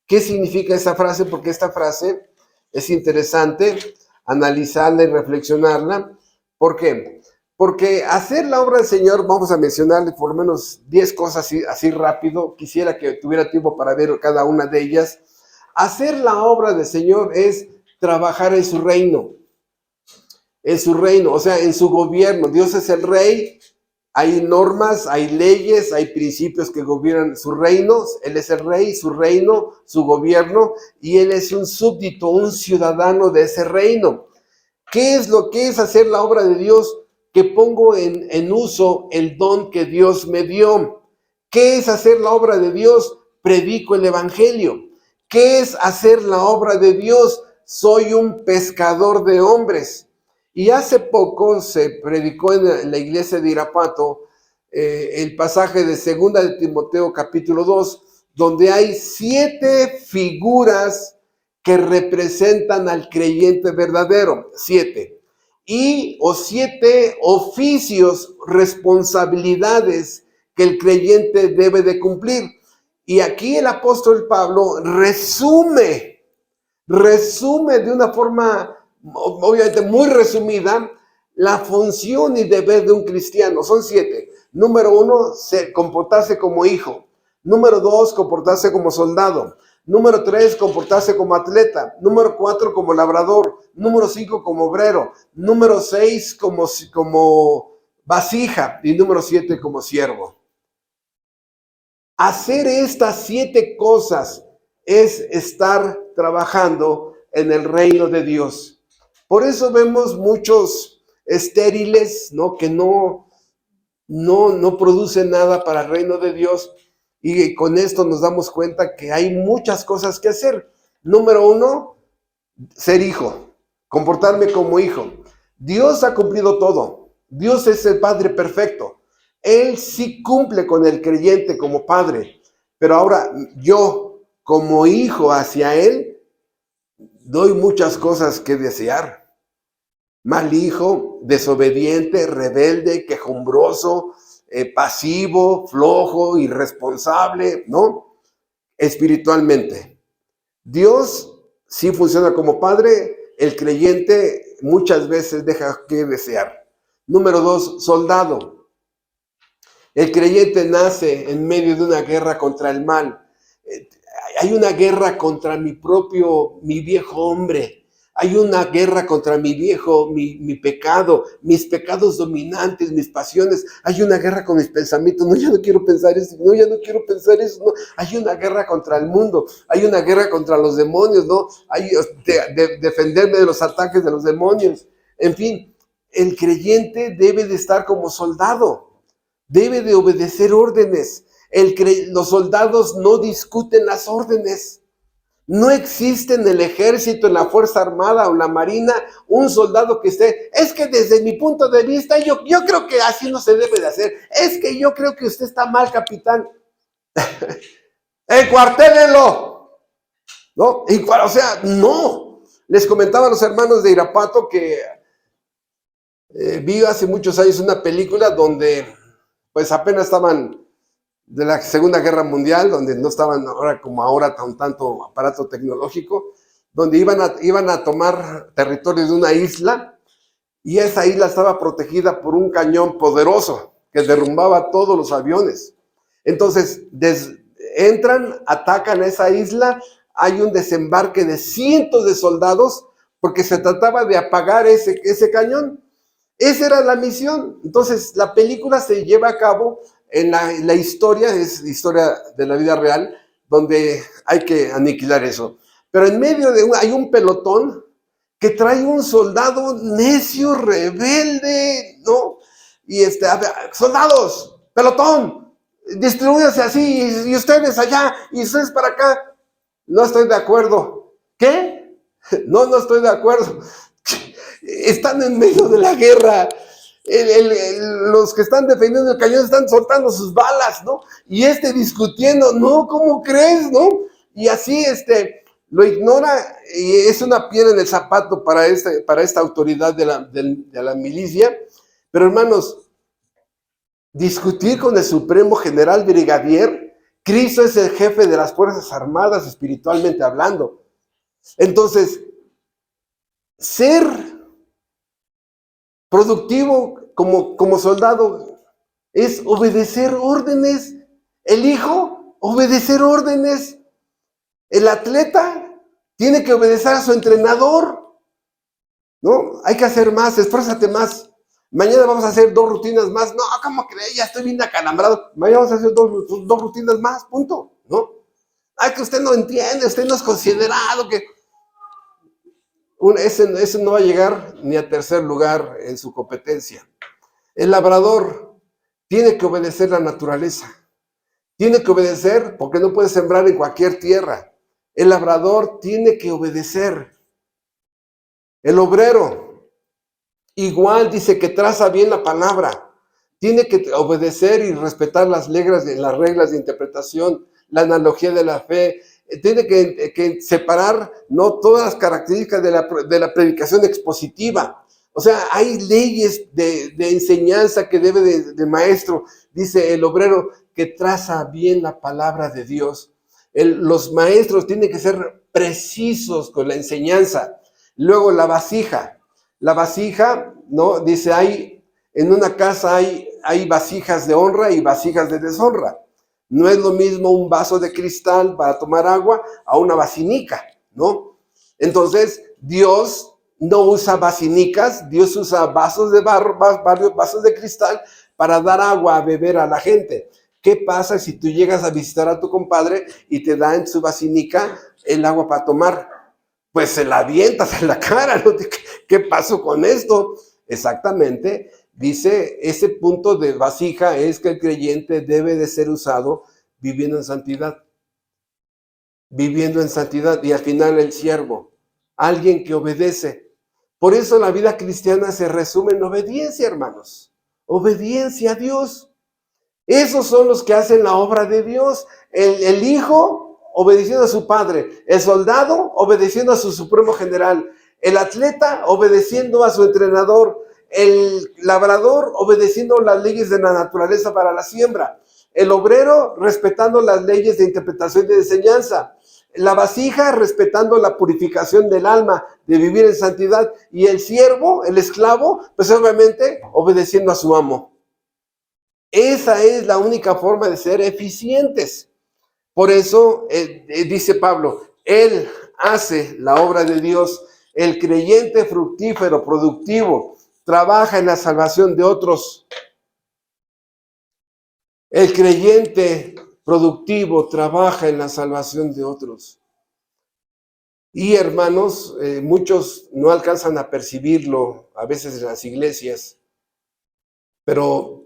¿Qué significa esa frase? Porque esta frase es interesante analizarla y reflexionarla. ¿Por qué? Porque hacer la obra del Señor, vamos a mencionarle por lo menos 10 cosas así rápido. Quisiera que tuviera tiempo para ver cada una de ellas. Hacer la obra del Señor es trabajar en su reino. En su reino, o sea, en su gobierno. Dios es el rey. Hay normas, hay leyes, hay principios que gobiernan sus reinos. Él es el rey, su reino, su gobierno, y él es un súbdito, un ciudadano de ese reino. ¿Qué es lo que es hacer la obra de Dios? Que pongo en uso el don que Dios me dio. ¿Qué es hacer la obra de Dios? Predico el evangelio. ¿Qué es hacer la obra de Dios? Soy un pescador de hombres. Y hace poco se predicó en la iglesia de Irapuato el pasaje de 2 de Timoteo capítulo 2, donde hay 7 figuras que representan al creyente verdadero, 7. O 7 oficios, responsabilidades que el creyente debe de cumplir. Y aquí el apóstol Pablo resume de una forma obviamente muy resumida la función y deber de un cristiano. Son 7. Número 1, comportarse como hijo. Número 2, comportarse como soldado. Número 3, comportarse como atleta. Número 4, como labrador. Número 5, como obrero. Número 6, como vasija. Y número 7, como siervo. Hacer estas 7 cosas es estar trabajando en el reino de Dios. Por eso vemos muchos estériles, ¿no? Que no producen nada para el reino de Dios. Y con esto nos damos cuenta que hay muchas cosas que hacer. Número 1, ser hijo, comportarme como hijo. Dios ha cumplido todo. Dios es el Padre perfecto. Él sí cumple con el creyente como padre. Pero ahora yo, como hijo hacia Él, doy muchas cosas que desear. Mal hijo, desobediente, rebelde, quejumbroso, pasivo, flojo, irresponsable, ¿no? Espiritualmente. Dios sí funciona como padre, el creyente muchas veces deja que desear. Número 2, soldado. El creyente nace en medio de una guerra contra el mal. Hay una guerra contra mi viejo hombre. Hay una guerra contra mi pecado, mis pecados dominantes, mis pasiones. Hay una guerra con mis pensamientos. No, ya no quiero pensar eso. No, ya no quiero pensar eso. No. Hay una guerra contra el mundo. Hay una guerra contra los demonios, ¿no? Hay defenderme de los ataques de los demonios. En fin, el creyente debe de estar como soldado. Debe de obedecer órdenes. Los soldados no discuten las órdenes. No existe en el ejército, en la Fuerza Armada o en la Marina un soldado que esté, es que desde mi punto de vista yo creo que así no se debe de hacer, es que yo creo que usted está mal, capitán. ¡Encuartélenlo! ¿No? O sea, no. Les comentaba a los hermanos de Irapuato que vi hace muchos años una película donde pues apenas estaban de la Segunda Guerra Mundial, donde no estaban ahora como ahora tanto aparato tecnológico, donde iban a tomar territorio de una isla, y esa isla estaba protegida por un cañón poderoso que derrumbaba todos los aviones. Entonces, entran, atacan esa isla, hay un desembarque de cientos de soldados porque se trataba de apagar ese cañón. Esa era la misión. Entonces, la película se lleva a cabo en la historia, es historia de la vida real, donde hay que aniquilar eso. Pero en medio hay un pelotón que trae un soldado necio, rebelde, ¿no? Y soldados, pelotón, distribúyanse así, y ustedes allá, y ustedes para acá. No estoy de acuerdo. ¿Qué? No estoy de acuerdo. Están en medio de la guerra. Los que están defendiendo el cañón están soltando sus balas, ¿no? Y discutiendo, no, ¿cómo crees, no? Y así, lo ignora, y es una piedra en el zapato para esta autoridad de la milicia. Pero hermanos, discutir con el Supremo General Brigadier, Cristo es el jefe de las Fuerzas Armadas espiritualmente hablando. Entonces, ser productivo como soldado es obedecer órdenes. El hijo, obedecer órdenes. El atleta tiene que obedecer a su entrenador, ¿no? Hay que hacer más, esfuérzate más. Mañana vamos a hacer 2 rutinas más. No, ¿cómo crees? Ya estoy bien acalambrado. Mañana vamos a hacer dos rutinas más, punto, ¿no? Ay, que usted no entiende, usted no es considerado, que ese no va a llegar ni a tercer lugar en su competencia. El labrador tiene que obedecer la naturaleza. Tiene que obedecer porque no puede sembrar en cualquier tierra. El labrador tiene que obedecer. El obrero, igual dice que traza bien la palabra. Tiene que obedecer y respetar las reglas de interpretación, la analogía de la fe. Tiene que separar, ¿no?, todas las características de la predicación expositiva. O sea, hay leyes de enseñanza que debe de maestro. Dice el obrero que traza bien la palabra de Dios. Los maestros tienen que ser precisos con la enseñanza. Luego la vasija. La vasija, ¿no? Dice, en una casa hay vasijas de honra y vasijas de deshonra. No es lo mismo un vaso de cristal para tomar agua a una basinica, ¿no? Entonces, Dios no usa basinicas, Dios usa vasos de barro, varios vasos de cristal para dar agua a beber a la gente. ¿Qué pasa si tú llegas a visitar a tu compadre y te da en su basinica el agua para tomar? Pues se la avientas en la cara, ¿no? ¿Qué pasó con esto? Exactamente, dice, ese punto de vasija es que el creyente debe de ser usado viviendo en santidad. Viviendo en santidad, y al final el siervo, alguien que obedece. Por eso la vida cristiana se resume en obediencia, hermanos. Obediencia a Dios. Esos son los que hacen la obra de Dios. El hijo obedeciendo a su padre, el soldado obedeciendo a su supremo general, el atleta obedeciendo a su entrenador, el labrador obedeciendo las leyes de la naturaleza para la siembra, el obrero respetando las leyes de interpretación y de enseñanza, la vasija respetando la purificación del alma, de vivir en santidad, y el siervo, el esclavo, pues obviamente obedeciendo a su amo. Esa es la única forma de ser eficientes. Por eso dice Pablo, él hace la obra de Dios. El creyente fructífero, productivo, trabaja en la salvación de otros. El creyente productivo trabaja en la salvación de otros. Y hermanos, muchos no alcanzan a percibirlo a veces en las iglesias, pero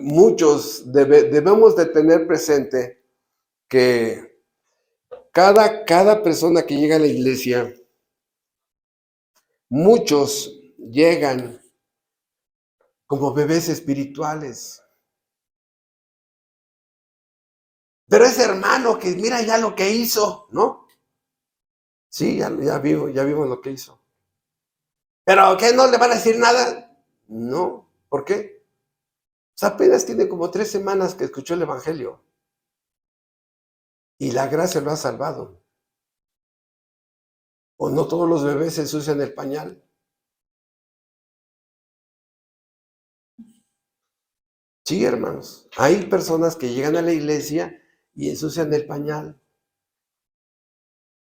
muchos debemos de tener presente que Cada persona que llega a la iglesia, muchos llegan como bebés espirituales. Pero ese hermano que mira ya lo que hizo, ¿no? Sí, ya vimos lo que hizo. ¿Pero qué, no le van a decir nada? No. ¿Por qué? Pues apenas tiene como 3 semanas que escuchó el evangelio. Y la gracia lo ha salvado. O no todos los bebés se ensucian el pañal. Sí, hermanos. Hay personas que llegan a la iglesia y ensucian el pañal.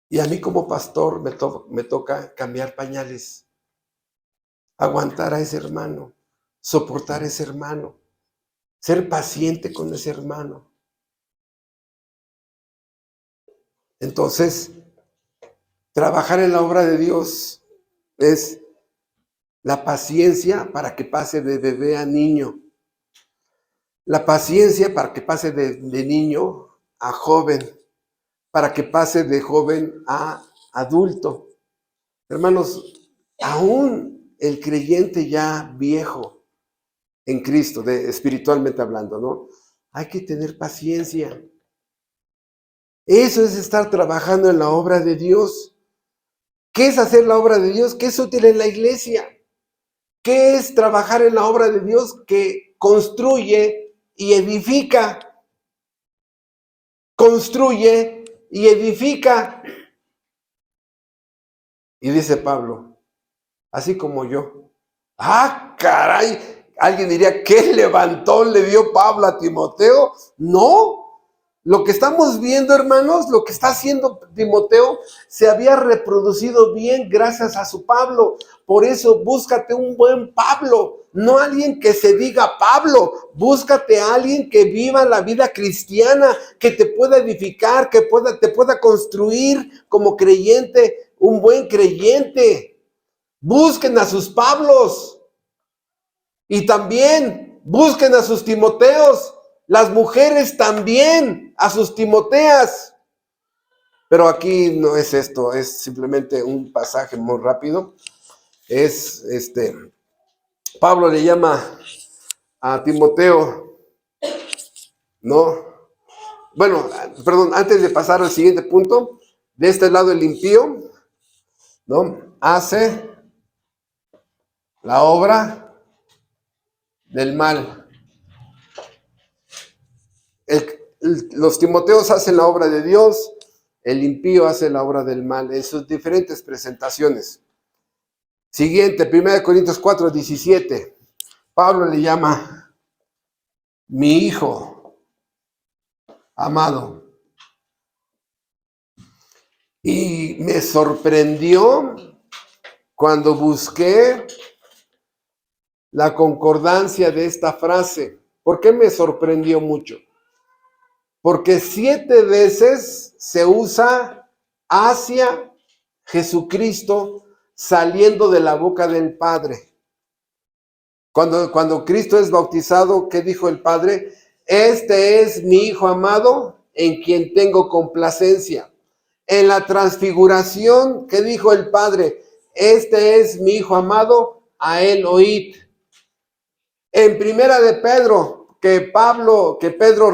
Y a mí como pastor me toca cambiar pañales. Aguantar a ese hermano. Soportar a ese hermano. Ser paciente con ese hermano. Entonces, trabajar en la obra de Dios es la paciencia para que pase de bebé a niño. La paciencia para que pase de niño a joven. Para que pase de joven a adulto. Hermanos, aún el creyente ya viejo en Cristo, espiritualmente hablando, ¿no? Hay que tener paciencia. Eso es estar trabajando en la obra de Dios. ¿Qué es hacer la obra de Dios? ¿Qué es útil en la iglesia? ¿Qué es trabajar en la obra de Dios? Que construye y edifica. Construye y edifica. Y dice Pablo, así como yo. ¡Ah, caray! Alguien diría, ¿qué levantón le dio Pablo a Timoteo? No. Lo que estamos viendo, hermanos, lo que está haciendo Timoteo, se había reproducido bien gracias a su Pablo. Por eso, búscate un buen Pablo, no alguien que se diga Pablo. Búscate a alguien que viva la vida cristiana, que te pueda edificar, que te pueda construir como creyente, un buen creyente. Busquen a sus Pablos y también busquen a sus Timoteos. Las mujeres también a sus Timoteas. Pero aquí no es esto, es simplemente un pasaje muy rápido. Es Pablo le llama a Timoteo, ¿no? Bueno, perdón, antes de pasar al siguiente punto, de este lado el impío, ¿no? Hace la obra del mal. Los Timoteos hacen la obra de Dios, el impío hace la obra del mal en sus diferentes presentaciones. Siguiente, 1 Corintios 4:17. Pablo le llama mi hijo amado. Y me sorprendió cuando busqué la concordancia de esta frase. ¿Por qué me sorprendió mucho? Porque 7 veces se usa hacia Jesucristo saliendo de la boca del Padre. Cuando Cristo es bautizado, ¿qué dijo el Padre? Este es mi Hijo amado, en quien tengo complacencia. En la transfiguración, ¿qué dijo el Padre? Este es mi Hijo amado, a él oíd. En primera de Pedro, que Pedro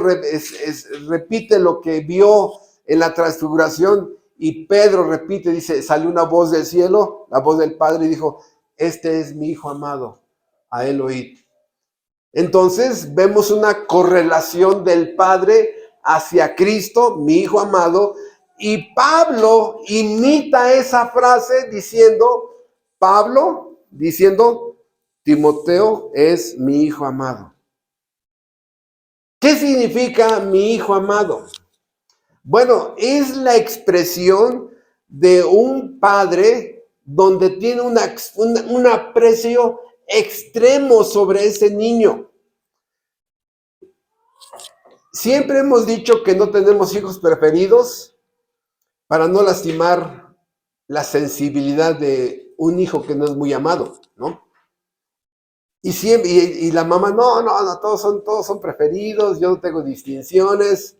repite lo que vio en la transfiguración, y Pedro repite, dice, salió una voz del cielo, la voz del Padre, y dijo, este es mi Hijo amado, a él oíd. Entonces vemos una correlación del Padre hacia Cristo, mi Hijo amado, y Pablo imita esa frase diciendo, Timoteo es mi hijo amado. ¿Qué significa mi hijo amado? Bueno, es la expresión de un padre donde tiene un aprecio extremo sobre ese niño. Siempre hemos dicho que no tenemos hijos preferidos para no lastimar la sensibilidad de un hijo que no es muy amado, ¿no? Y siempre, y la mamá, no, todos son preferidos, yo no tengo distinciones.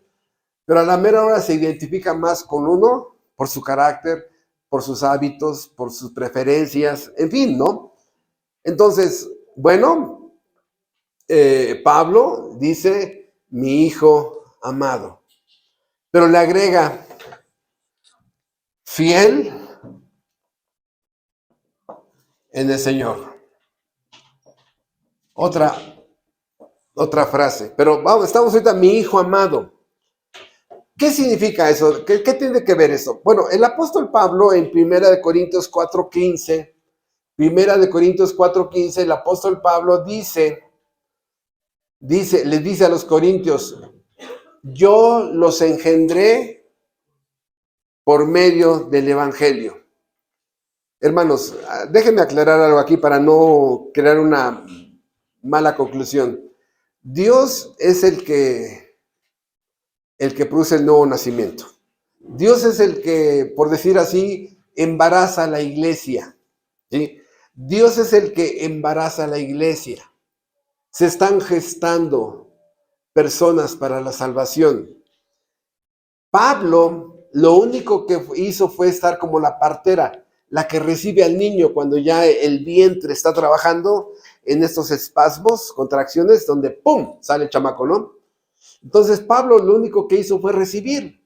pero a la mera hora se identifica más con uno por su carácter, por sus hábitos, por sus preferencias, en fin, ¿no? Entonces, bueno, Pablo dice, mi hijo amado, pero le agrega, fiel en el Señor. Otra frase, pero vamos, estamos ahorita, mi hijo amado. ¿Qué significa eso? ¿Qué tiene que ver eso? Bueno, el apóstol Pablo en 1 Corintios 4:15, el apóstol Pablo le dice a los corintios, yo los engendré por medio del evangelio. Hermanos, déjenme aclarar algo aquí para no crear una mala conclusión. Dios es el que produce el nuevo nacimiento. Dios es el que, por decir así, embaraza a la iglesia. ¿Sí? Dios es el que embaraza a la iglesia. Se están gestando personas para la salvación. Pablo lo único que hizo fue estar como la partera, la que recibe al niño cuando ya el vientre está trabajando en estos espasmos, contracciones, donde ¡pum! Sale el chamaco, ¿no? Entonces Pablo lo único que hizo fue recibir.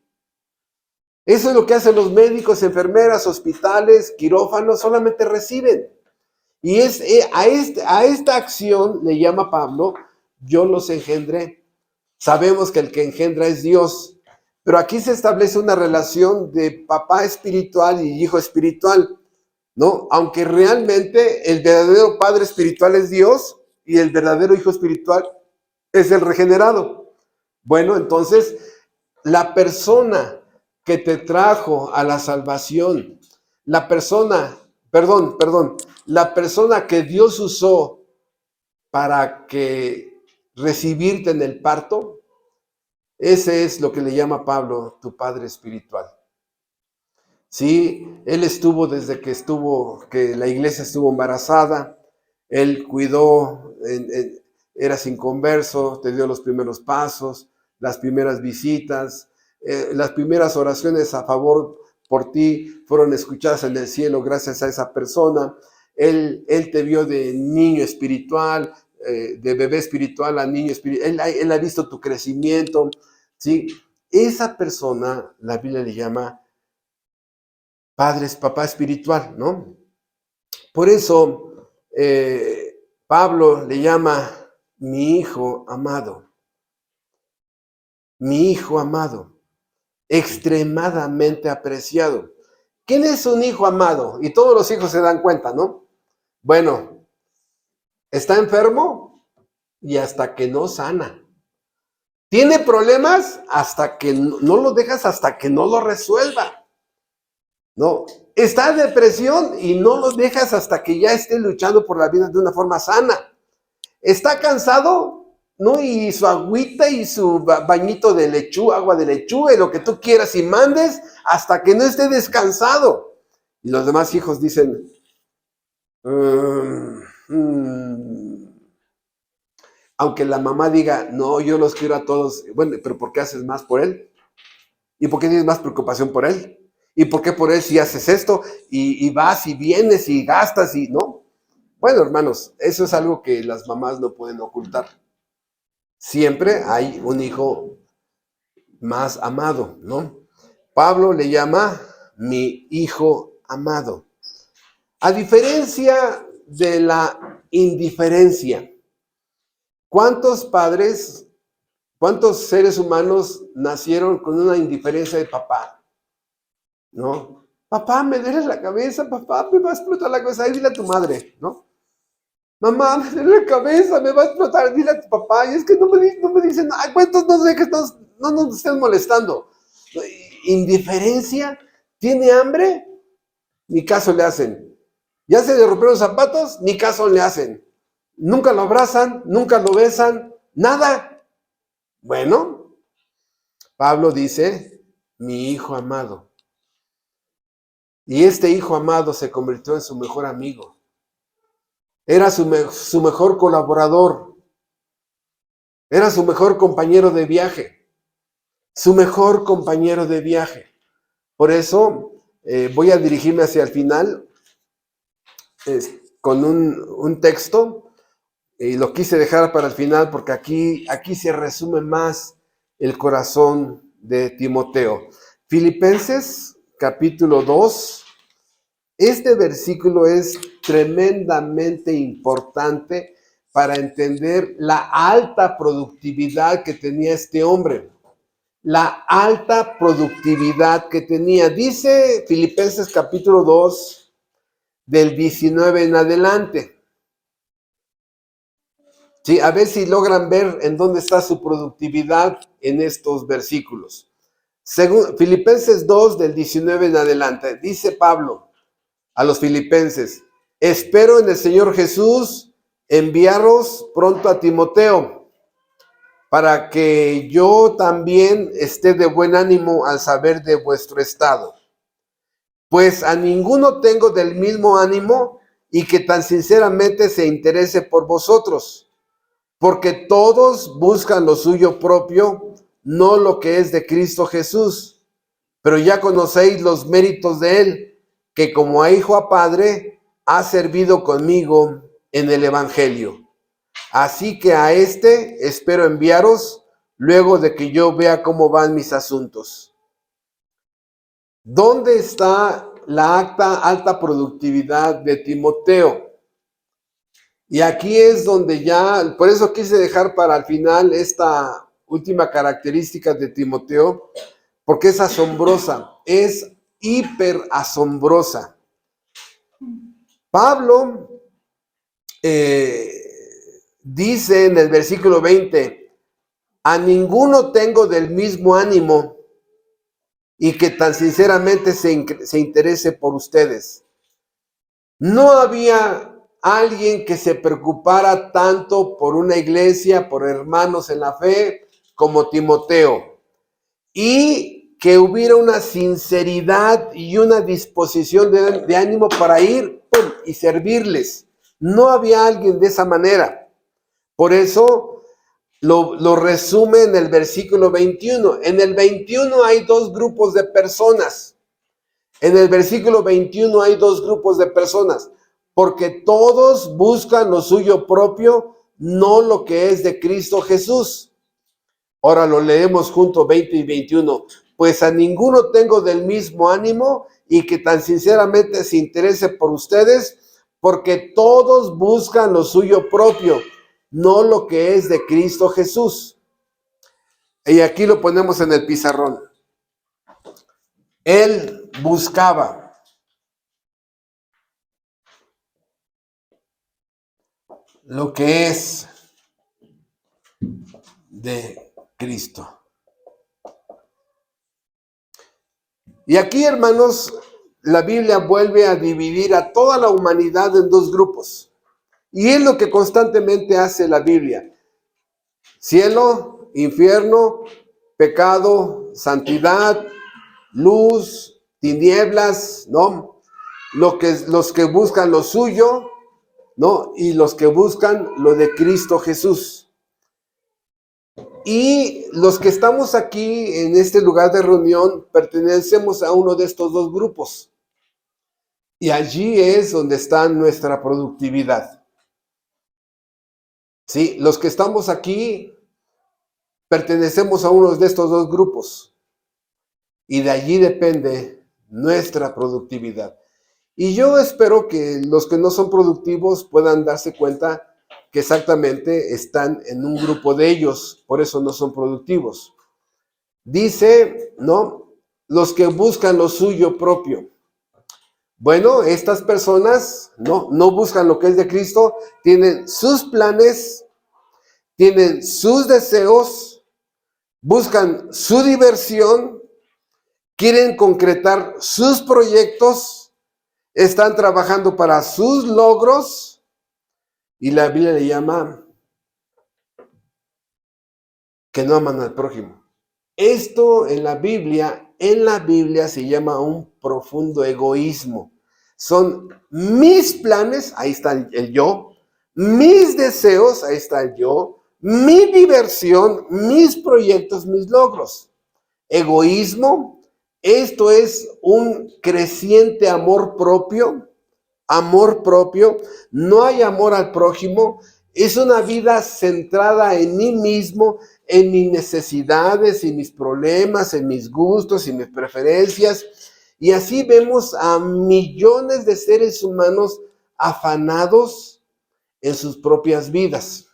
Eso es lo que hacen los médicos, enfermeras, hospitales, quirófanos, solamente reciben. Y a esta acción le llama Pablo, yo los engendré. Sabemos que el que engendra es Dios, pero aquí se establece una relación de papá espiritual y hijo espiritual, ¿no? Aunque realmente el verdadero padre espiritual es Dios y el verdadero hijo espiritual es el regenerado. Bueno, entonces, la persona que te trajo a la salvación, la persona que Dios usó para que recibirte en el parto, ese es lo que le llama Pablo tu padre espiritual. Sí, él estuvo desde que la iglesia estuvo embarazada, él cuidó, eras inconverso, te dio los primeros pasos, las primeras visitas, las primeras oraciones a favor por ti fueron escuchadas en el cielo gracias a esa persona. Él te vio de niño espiritual, de bebé espiritual a niño espiritual. Él ha visto tu crecimiento, ¿sí? Esa persona, la Biblia le llama papá espiritual, ¿no? Por eso Pablo le llama mi hijo amado, extremadamente apreciado. ¿Quién es un hijo amado? Y todos los hijos se dan cuenta, ¿no? Bueno, está enfermo y hasta que no sana. Tiene problemas hasta que no lo dejas, hasta que no lo resuelva. No, está en depresión y no lo dejas hasta que ya esté luchando por la vida de una forma sana. Está cansado, ¿no? Y su agüita y su bañito de lechuga, agua de lechuga y lo que tú quieras y mandes hasta que no esté descansado. Y los demás hijos dicen, aunque la mamá diga, no, yo los quiero a todos. Bueno, pero ¿por qué haces más por él? ¿Y por qué tienes más preocupación por él? ¿Y por qué por él si haces esto? Y vas y vienes y gastas y no. Bueno, hermanos, eso es algo que las mamás no pueden ocultar. Siempre hay un hijo más amado, ¿no? Pablo le llama mi hijo amado. A diferencia de la indiferencia, ¿cuántos padres, cuántos seres humanos nacieron con una indiferencia de papá? ¿No? Papá, me duele la cabeza, papá, me va a explotar la cabeza. Ahí dile a tu madre, ¿no? Mamá, me duele la cabeza, me va a explotar, dile a tu papá. Y es que no me dicen, ay, pues no sé, que no nos estén molestando. Indiferencia, ¿tiene hambre? Ni caso le hacen. Ya se le rompieron los zapatos, ni caso le hacen. Nunca lo abrazan, nunca lo besan, nada. Bueno, Pablo dice, mi hijo amado. Y este hijo amado se convirtió en su mejor amigo. Era su mejor colaborador. Era su mejor compañero de viaje. su mejor compañero de viaje. Por eso voy a dirigirme hacia el final con un texto, y lo quise dejar para el final porque aquí se resume más el corazón de Timoteo. Filipenses capítulo 2. Este versículo es tremendamente importante para entender la alta productividad que tenía este hombre. La alta productividad que tenía. Dice Filipenses capítulo 2, del 19 en adelante. Sí, a ver si logran ver en dónde está su productividad en estos versículos. Según Filipenses 2, del 19 en adelante, dice Pablo a los filipenses: espero en el Señor Jesús enviaros pronto a Timoteo, para que yo también esté de buen ánimo al saber de vuestro estado. Pues a ninguno tengo del mismo ánimo y que tan sinceramente se interese por vosotros, porque todos buscan lo suyo propio, no lo que es de Cristo Jesús. Pero ya conocéis los méritos de él, que como a hijo a padre ha servido conmigo en el evangelio. Así que a este espero enviaros luego de que yo vea cómo van mis asuntos. ¿Dónde está la alta productividad de Timoteo? Y aquí es donde ya, por eso quise dejar para el final esta última característica de Timoteo, porque es asombrosa, es hiper asombrosa. Pablo dice en el versículo 20, a ninguno tengo del mismo ánimo y que tan sinceramente se interese por ustedes. No había alguien que se preocupara tanto por una iglesia, por hermanos en la fe, como Timoteo. Y que hubiera una sinceridad y una disposición de ánimo para ir y servirles. No había alguien de esa manera. Por eso lo resume en el versículo 21. En el 21 hay dos grupos de personas. En el versículo 21 hay dos grupos de personas, porque todos buscan lo suyo propio, no lo que es de Cristo Jesús. Ahora lo leemos juntos, 20 y 21. Pues a ninguno tengo del mismo ánimo y que tan sinceramente se interese por ustedes, porque todos buscan lo suyo propio, no lo que es de Cristo Jesús. Y aquí lo ponemos en el pizarrón. Él buscaba lo que es de Cristo. Y aquí, hermanos, la Biblia vuelve a dividir a toda la humanidad en dos grupos. Y es lo que constantemente hace la Biblia. Cielo, infierno, pecado, santidad, luz, tinieblas, ¿no? Los que buscan lo suyo, ¿no? Y los que buscan lo de Cristo Jesús. Y los que estamos aquí en este lugar de reunión pertenecemos a uno de estos dos grupos. Y allí es donde está nuestra productividad. Sí, los que estamos aquí pertenecemos a uno de estos dos grupos. Y de allí depende nuestra productividad. Y yo espero que los que no son productivos puedan darse cuenta que exactamente están en un grupo de ellos, por eso no son productivos. Dice, ¿no? Los que buscan lo suyo propio. Bueno, estas personas no buscan lo que es de Cristo, tienen sus planes, tienen sus deseos, buscan su diversión, quieren concretar sus proyectos, están trabajando para sus logros. Y la Biblia le llama que no aman al prójimo. Esto en la Biblia se llama un profundo egoísmo. Son mis planes, ahí está el yo, mis deseos, ahí está el yo, mi diversión, mis proyectos, mis logros. egoísmo, esto es un creciente amor propio, no hay amor al prójimo, es una vida centrada en mí mismo, en mis necesidades, en mis problemas, en mis gustos y mis preferencias. Y así vemos a millones de seres humanos afanados en sus propias vidas.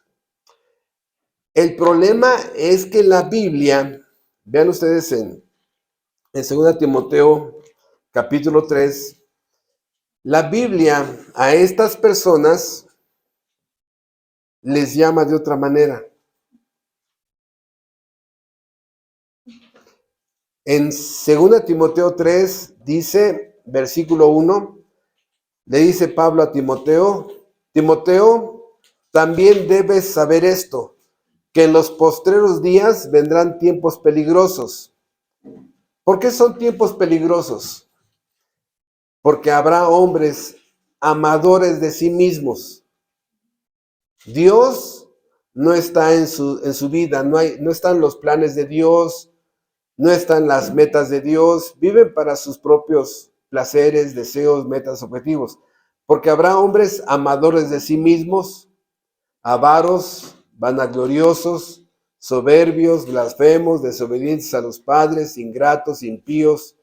El problema es que la Biblia, vean ustedes en 2 Timoteo capítulo 3, la Biblia a estas personas les llama de otra manera. En 2 Timoteo 3 dice, versículo 1, le dice Pablo a Timoteo, Timoteo, también debes saber esto, que en los postreros días vendrán tiempos peligrosos. ¿Por qué son tiempos peligrosos? Porque habrá hombres amadores de sí mismos. Dios no está en su vida, no están los planes de Dios, no están las metas de Dios, viven para sus propios placeres, deseos, metas, objetivos. Porque habrá hombres amadores de sí mismos, avaros, vanagloriosos, soberbios, blasfemos, desobedientes a los padres, ingratos, impíos,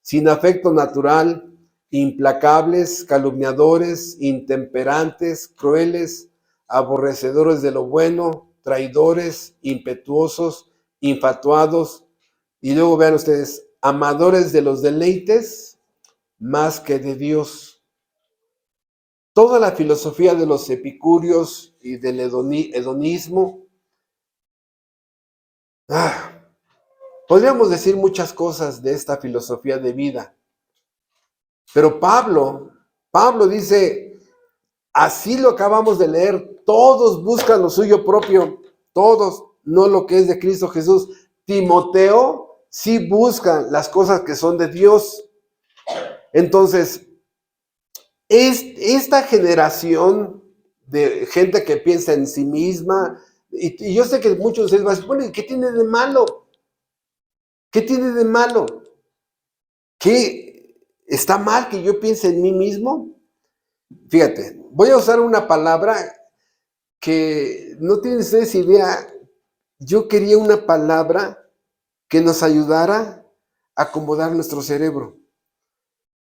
sin afecto natural, implacables, calumniadores, intemperantes, crueles, aborrecedores de lo bueno, traidores, impetuosos, infatuados, y luego vean ustedes, amadores de los deleites más que de Dios. Toda la filosofía de los epicúreos y del hedonismo, podríamos decir muchas cosas de esta filosofía de vida, pero Pablo dice, así lo acabamos de leer, todos buscan lo suyo propio, todos, no lo que es de Cristo Jesús. Timoteo sí busca las cosas que son de Dios. Entonces, esta generación de gente que piensa en sí misma, y yo sé que muchos de ustedes van a decir, bueno, ¿qué tiene de malo? ¿Qué tiene de malo? ¿Qué está mal que yo piense en mí mismo? Fíjate, voy a usar una palabra que no tienen ustedes idea. Yo quería una palabra que nos ayudara a acomodar nuestro cerebro.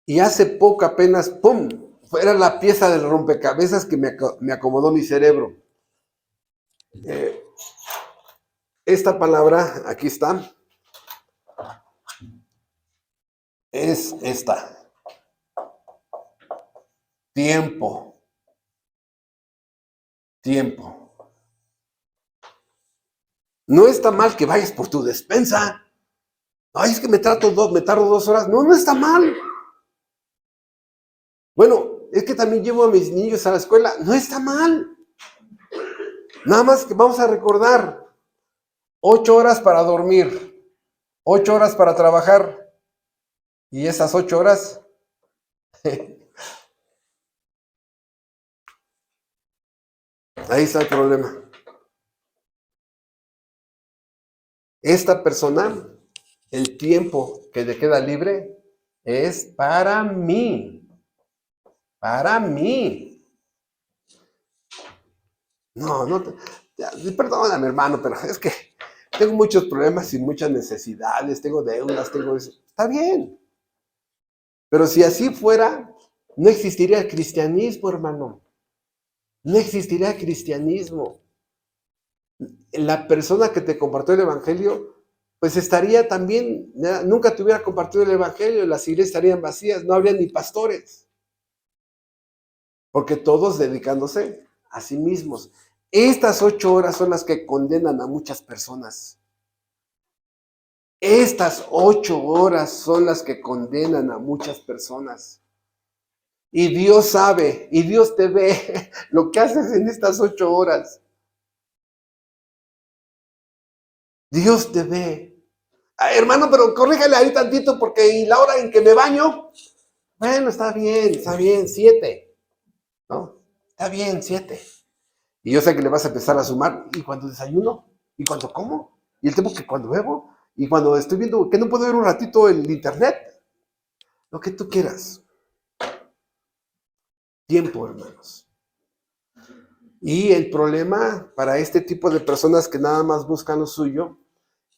Y hace poco apenas, ¡pum!, era la pieza del rompecabezas que me acomodó mi cerebro. Esta palabra, aquí está, es esta. Tiempo. Tiempo. No está mal que vayas por tu despensa. Ay, es que me tardo 2 horas. No, no está mal. Bueno, es que también llevo a mis niños a la escuela. No está mal. Nada más que vamos a recordar, 8 horas para dormir, 8 horas para trabajar, y esas 8 horas, ahí está el problema. Esta persona, el tiempo que le queda libre es para mí. Para mí. No, perdóname, hermano, pero es que tengo muchos problemas y muchas necesidades, tengo deudas, tengo eso. Está bien. Pero si así fuera, no existiría el cristianismo, hermano. No existiría el cristianismo. La persona que te compartió el evangelio, pues estaría también, nunca te hubiera compartido el evangelio, las iglesias estarían vacías, no habría ni pastores. Porque todos dedicándose a sí mismos. Estas 8 horas son las que condenan a muchas personas. Estas 8 horas son las que condenan a muchas personas. Y Dios sabe, y Dios te ve lo que haces en estas 8 horas. Dios te ve. Ay, hermano, pero corrígale ahí tantito porque ¿y la hora en que me baño? Bueno, está bien, 7. ¿No? Está bien, 7. Y yo sé que le vas a empezar a sumar. ¿Y cuando desayuno? ¿Y cuando como? ¿Y el tiempo que cuando bebo? Y cuando estoy viendo que no puedo ver un ratito el internet, lo que tú quieras. Tiempo, hermanos. Y el problema para este tipo de personas que nada más buscan lo suyo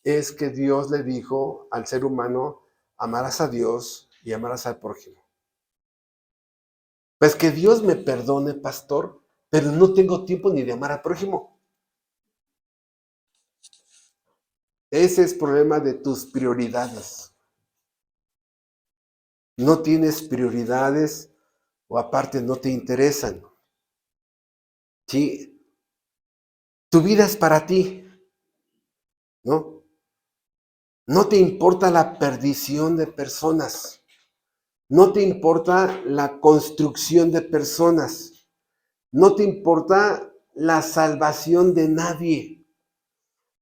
es que Dios le dijo al ser humano, amarás a Dios y amarás al prójimo. Pues que Dios me perdone, pastor, pero no tengo tiempo ni de amar al prójimo. Ese es el problema de tus prioridades. No tienes prioridades o aparte no te interesan. ¿Sí? Tu vida es para ti, ¿no? No te importa la perdición de personas. No te importa la construcción de personas. No te importa la salvación de nadie.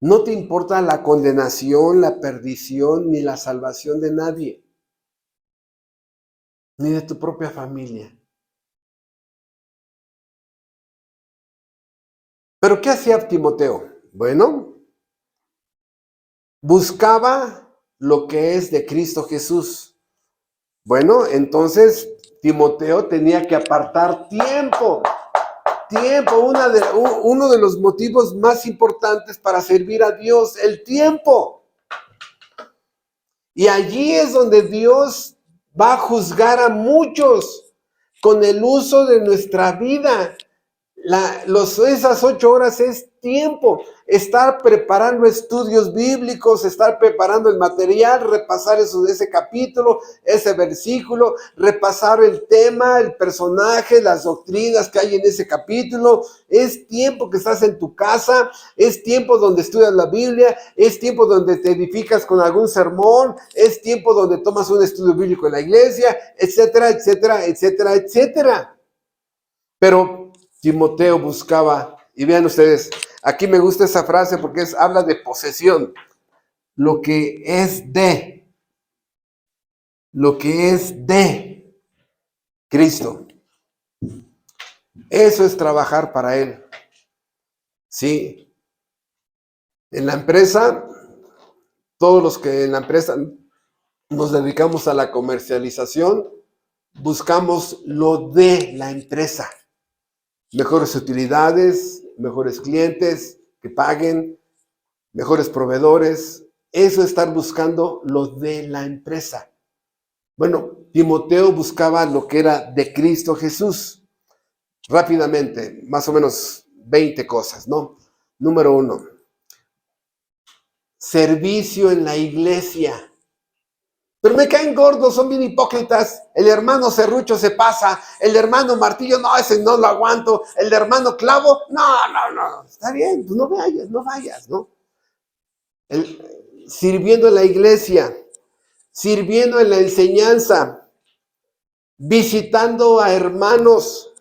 No te importa la condenación, la perdición, ni la salvación de nadie. Ni de tu propia familia. ¿Pero qué hacía Timoteo? Bueno, buscaba lo que es de Cristo Jesús. Bueno, entonces Timoteo tenía que apartar tiempo. Uno de los motivos más importantes para servir a Dios, el tiempo. Y allí es donde Dios va a juzgar a muchos con el uso de nuestra vida. Esas 8 horas es tiempo, estar preparando estudios bíblicos, estar preparando el material, repasar ese capítulo, ese versículo, repasar el tema, el personaje, las doctrinas que hay en ese capítulo. Es tiempo que estás en tu casa, es tiempo donde estudias la Biblia, es tiempo donde te edificas con algún sermón, es tiempo donde tomas un estudio bíblico en la iglesia, etcétera, etcétera, etcétera, etcétera. Pero Timoteo buscaba, y vean ustedes, aquí me gusta esa frase porque habla de posesión, lo que es de Cristo. Eso es trabajar para Él. Sí. En la empresa, todos los que en la empresa nos dedicamos a la comercialización, buscamos lo de la empresa. Mejores utilidades, mejores clientes que paguen, mejores proveedores. Eso es estar buscando lo de la empresa. Bueno, Timoteo buscaba lo que era de Cristo Jesús. Rápidamente, más o menos 20 cosas, ¿no? Número 1, servicio en la iglesia. Pero me caen gordos, son bien hipócritas. El hermano serrucho se pasa, el hermano martillo, no, ese no lo aguanto. El hermano clavo, no. Está bien, pues no vayas, ¿no? Sirviendo en la iglesia, sirviendo en la enseñanza, visitando a hermanos,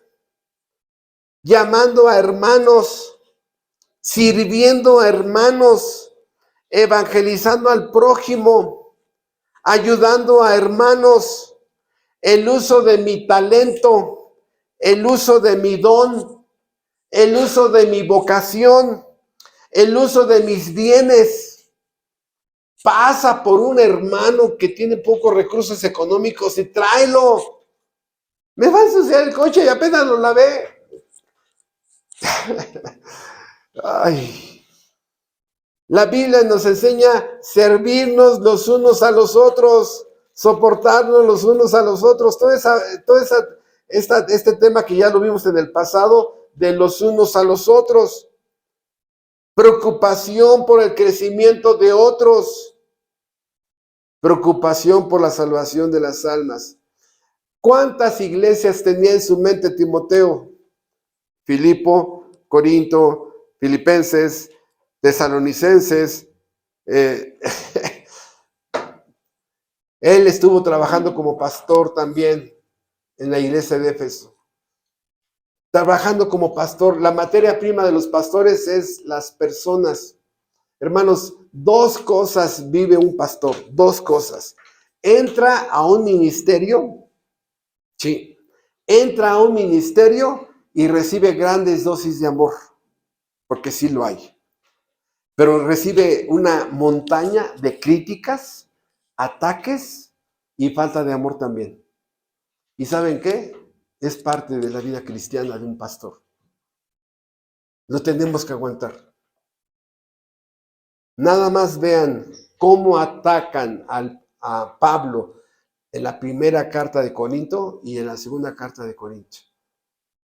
llamando a hermanos, sirviendo a hermanos, evangelizando al prójimo, ayudando a hermanos, el uso de mi talento, el uso de mi don, el uso de mi vocación, el uso de mis bienes. Pasa por un hermano que tiene pocos recursos económicos y tráelo. Me va a ensuciar el coche y apenas lo lavé. Ay. La Biblia nos enseña servirnos los unos a los otros, soportarnos los unos a los otros. Este tema que ya lo vimos en el pasado, de los unos a los otros. Preocupación por el crecimiento de otros. Preocupación por la salvación de las almas. ¿Cuántas iglesias tenía en su mente Timoteo? Filipo, Corinto, Filipenses, Tesalonicenses. Él estuvo trabajando como pastor también en la iglesia de Éfeso. Trabajando como pastor. La materia prima de los pastores es las personas. Hermanos, 2 cosas vive un pastor. 2 cosas. Entra a un ministerio. Sí. Entra a un ministerio y recibe grandes dosis de amor. Porque sí lo hay. pero recibe una montaña de críticas, ataques y falta de amor también. ¿Y saben qué? Es parte de la vida cristiana de un pastor. Lo tenemos que aguantar. Nada más vean cómo atacan a Pablo en la primera carta de Corinto y en la segunda carta de Corinto.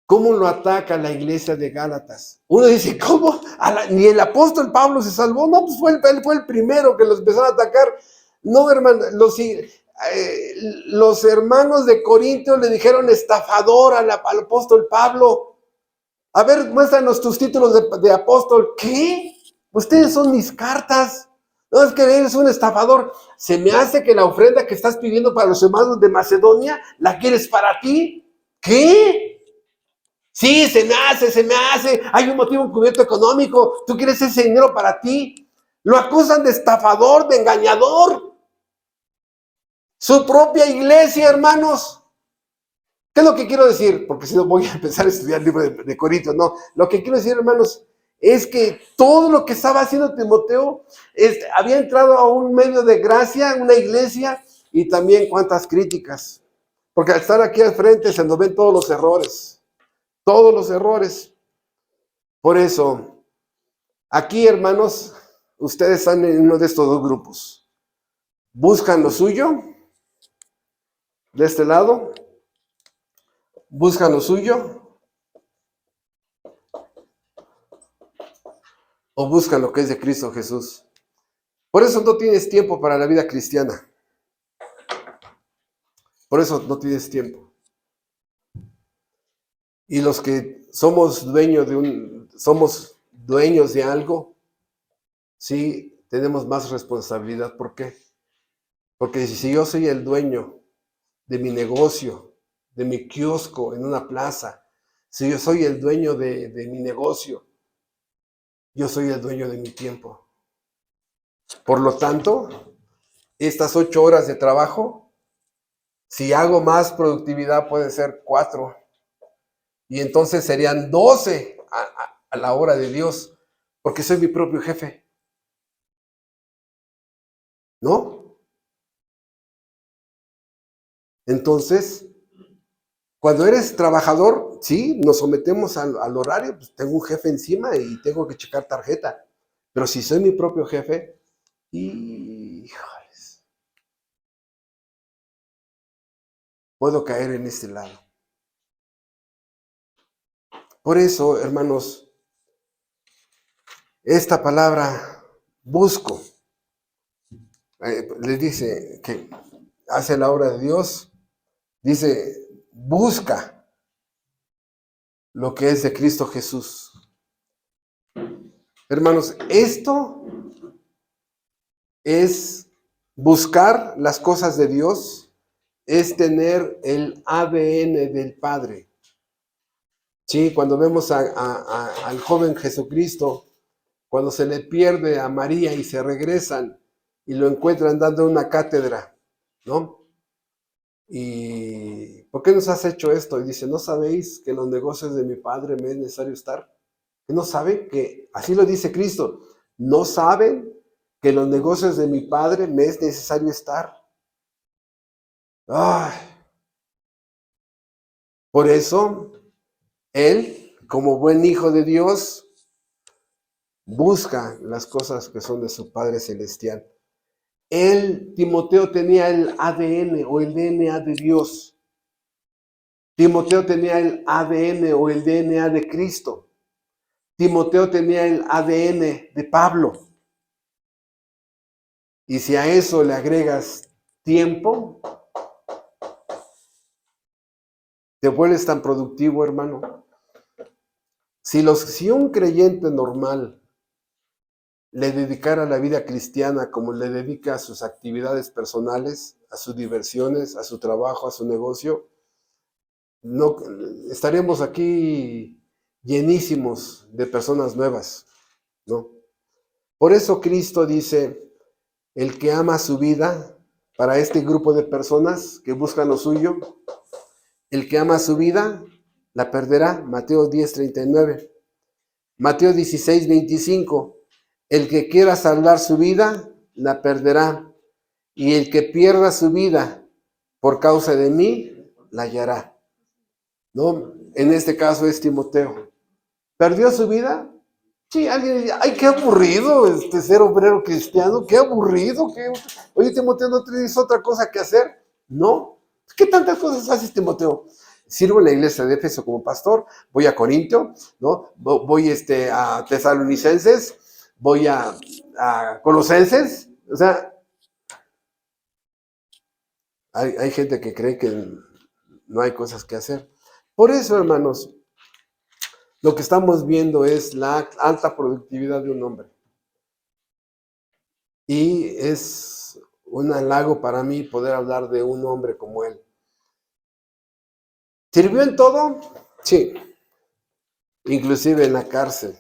¿Cómo lo ataca la iglesia de Gálatas? Uno dice, ¿cómo? Ni el apóstol Pablo se salvó. No, pues él fue el primero que los empezaron a atacar. No, hermano, los hermanos de Corinto le dijeron estafador al apóstol Pablo. A ver, muéstranos tus títulos de apóstol. ¿Qué? Ustedes son mis cartas. No, es que eres un estafador. Se me hace que la ofrenda que estás pidiendo para los hermanos de Macedonia, ¿la quieres para ti? ¿Qué? Sí, se me hace. Hay un motivo encubierto económico. Tú quieres ese dinero para ti. Lo acusan de estafador, de engañador. Su propia iglesia, hermanos. ¿Qué es lo que quiero decir? Porque si no voy a empezar a estudiar el libro de Corintios. No, lo que quiero decir, hermanos, es que todo lo que estaba haciendo Timoteo había entrado a un medio de gracia, una iglesia, y también cuántas críticas. Porque al estar aquí al frente se nos ven todos los errores. Todos los errores. Por eso, aquí, hermanos, ustedes están en uno de estos dos grupos. Buscan lo suyo, de este lado. Buscan lo suyo. O buscan lo que es de Cristo Jesús. Por eso no tienes tiempo para la vida cristiana. Por eso no tienes tiempo. Y los que somos dueños de algo, sí tenemos más responsabilidad. ¿Por qué? Porque si yo soy el dueño de mi negocio, de mi kiosco en una plaza, si yo soy el dueño de mi negocio, yo soy el dueño de mi tiempo. Por lo tanto, estas 8 horas de trabajo, si hago más productividad, puede ser 4. Y entonces serían 12 a la hora de Dios, porque soy mi propio jefe. ¿No? Entonces, cuando eres trabajador, sí, nos sometemos al horario, pues tengo un jefe encima y tengo que checar tarjeta. Pero si soy mi propio jefe, híjoles, puedo caer en este lado. Por eso, hermanos, esta palabra busco, les dice que hace la obra de Dios, dice busca lo que es de Cristo Jesús. Hermanos, esto es buscar las cosas de Dios, es tener el ADN del Padre. Sí, cuando vemos al joven Jesucristo, cuando se le pierde a María y se regresan y lo encuentran dando una cátedra, ¿no? ¿Y por qué nos has hecho esto? Y dice, ¿no sabéis que en los negocios de mi Padre me es necesario estar? ¿Que no saben que, así lo dice Cristo, no saben que en los negocios de mi Padre me es necesario estar? Ay. Por eso, Él, como buen hijo de Dios, busca las cosas que son de su Padre Celestial. Timoteo tenía el ADN o el DNA de Dios. Timoteo tenía el ADN o el DNA de Cristo. Timoteo tenía el ADN de Pablo. Y si a eso le agregas tiempo, te vuelves tan productivo, hermano. Si un creyente normal le dedicara la vida cristiana como le dedica a sus actividades personales, a sus diversiones, a su trabajo, a su negocio, no estaremos aquí llenísimos de personas nuevas, ¿no? Por eso Cristo dice, el que ama su vida, para este grupo de personas que buscan lo suyo, el que ama su vida, la perderá. Mateo 10:39. Mateo 16:25. El que quiera salvar su vida, la perderá. Y el que pierda su vida por causa de mí, la hallará. ¿No? En este caso es Timoteo. ¿Perdió su vida? Sí, alguien dice, ay, qué aburrido ser obrero cristiano, qué aburrido. Oye, Timoteo, ¿no tienes otra cosa que hacer? No. ¿Qué tantas cosas haces, Timoteo? Sirvo en la iglesia de Éfeso como pastor, voy a Corintio, ¿no? Voy a Tesalonicenses, voy a Colosenses. O sea, hay gente que cree que no hay cosas que hacer. Por eso, hermanos, lo que estamos viendo es la alta productividad de un hombre. Y es un halago para mí poder hablar de un hombre como él. ¿Sirvió en todo? Sí, inclusive en la cárcel.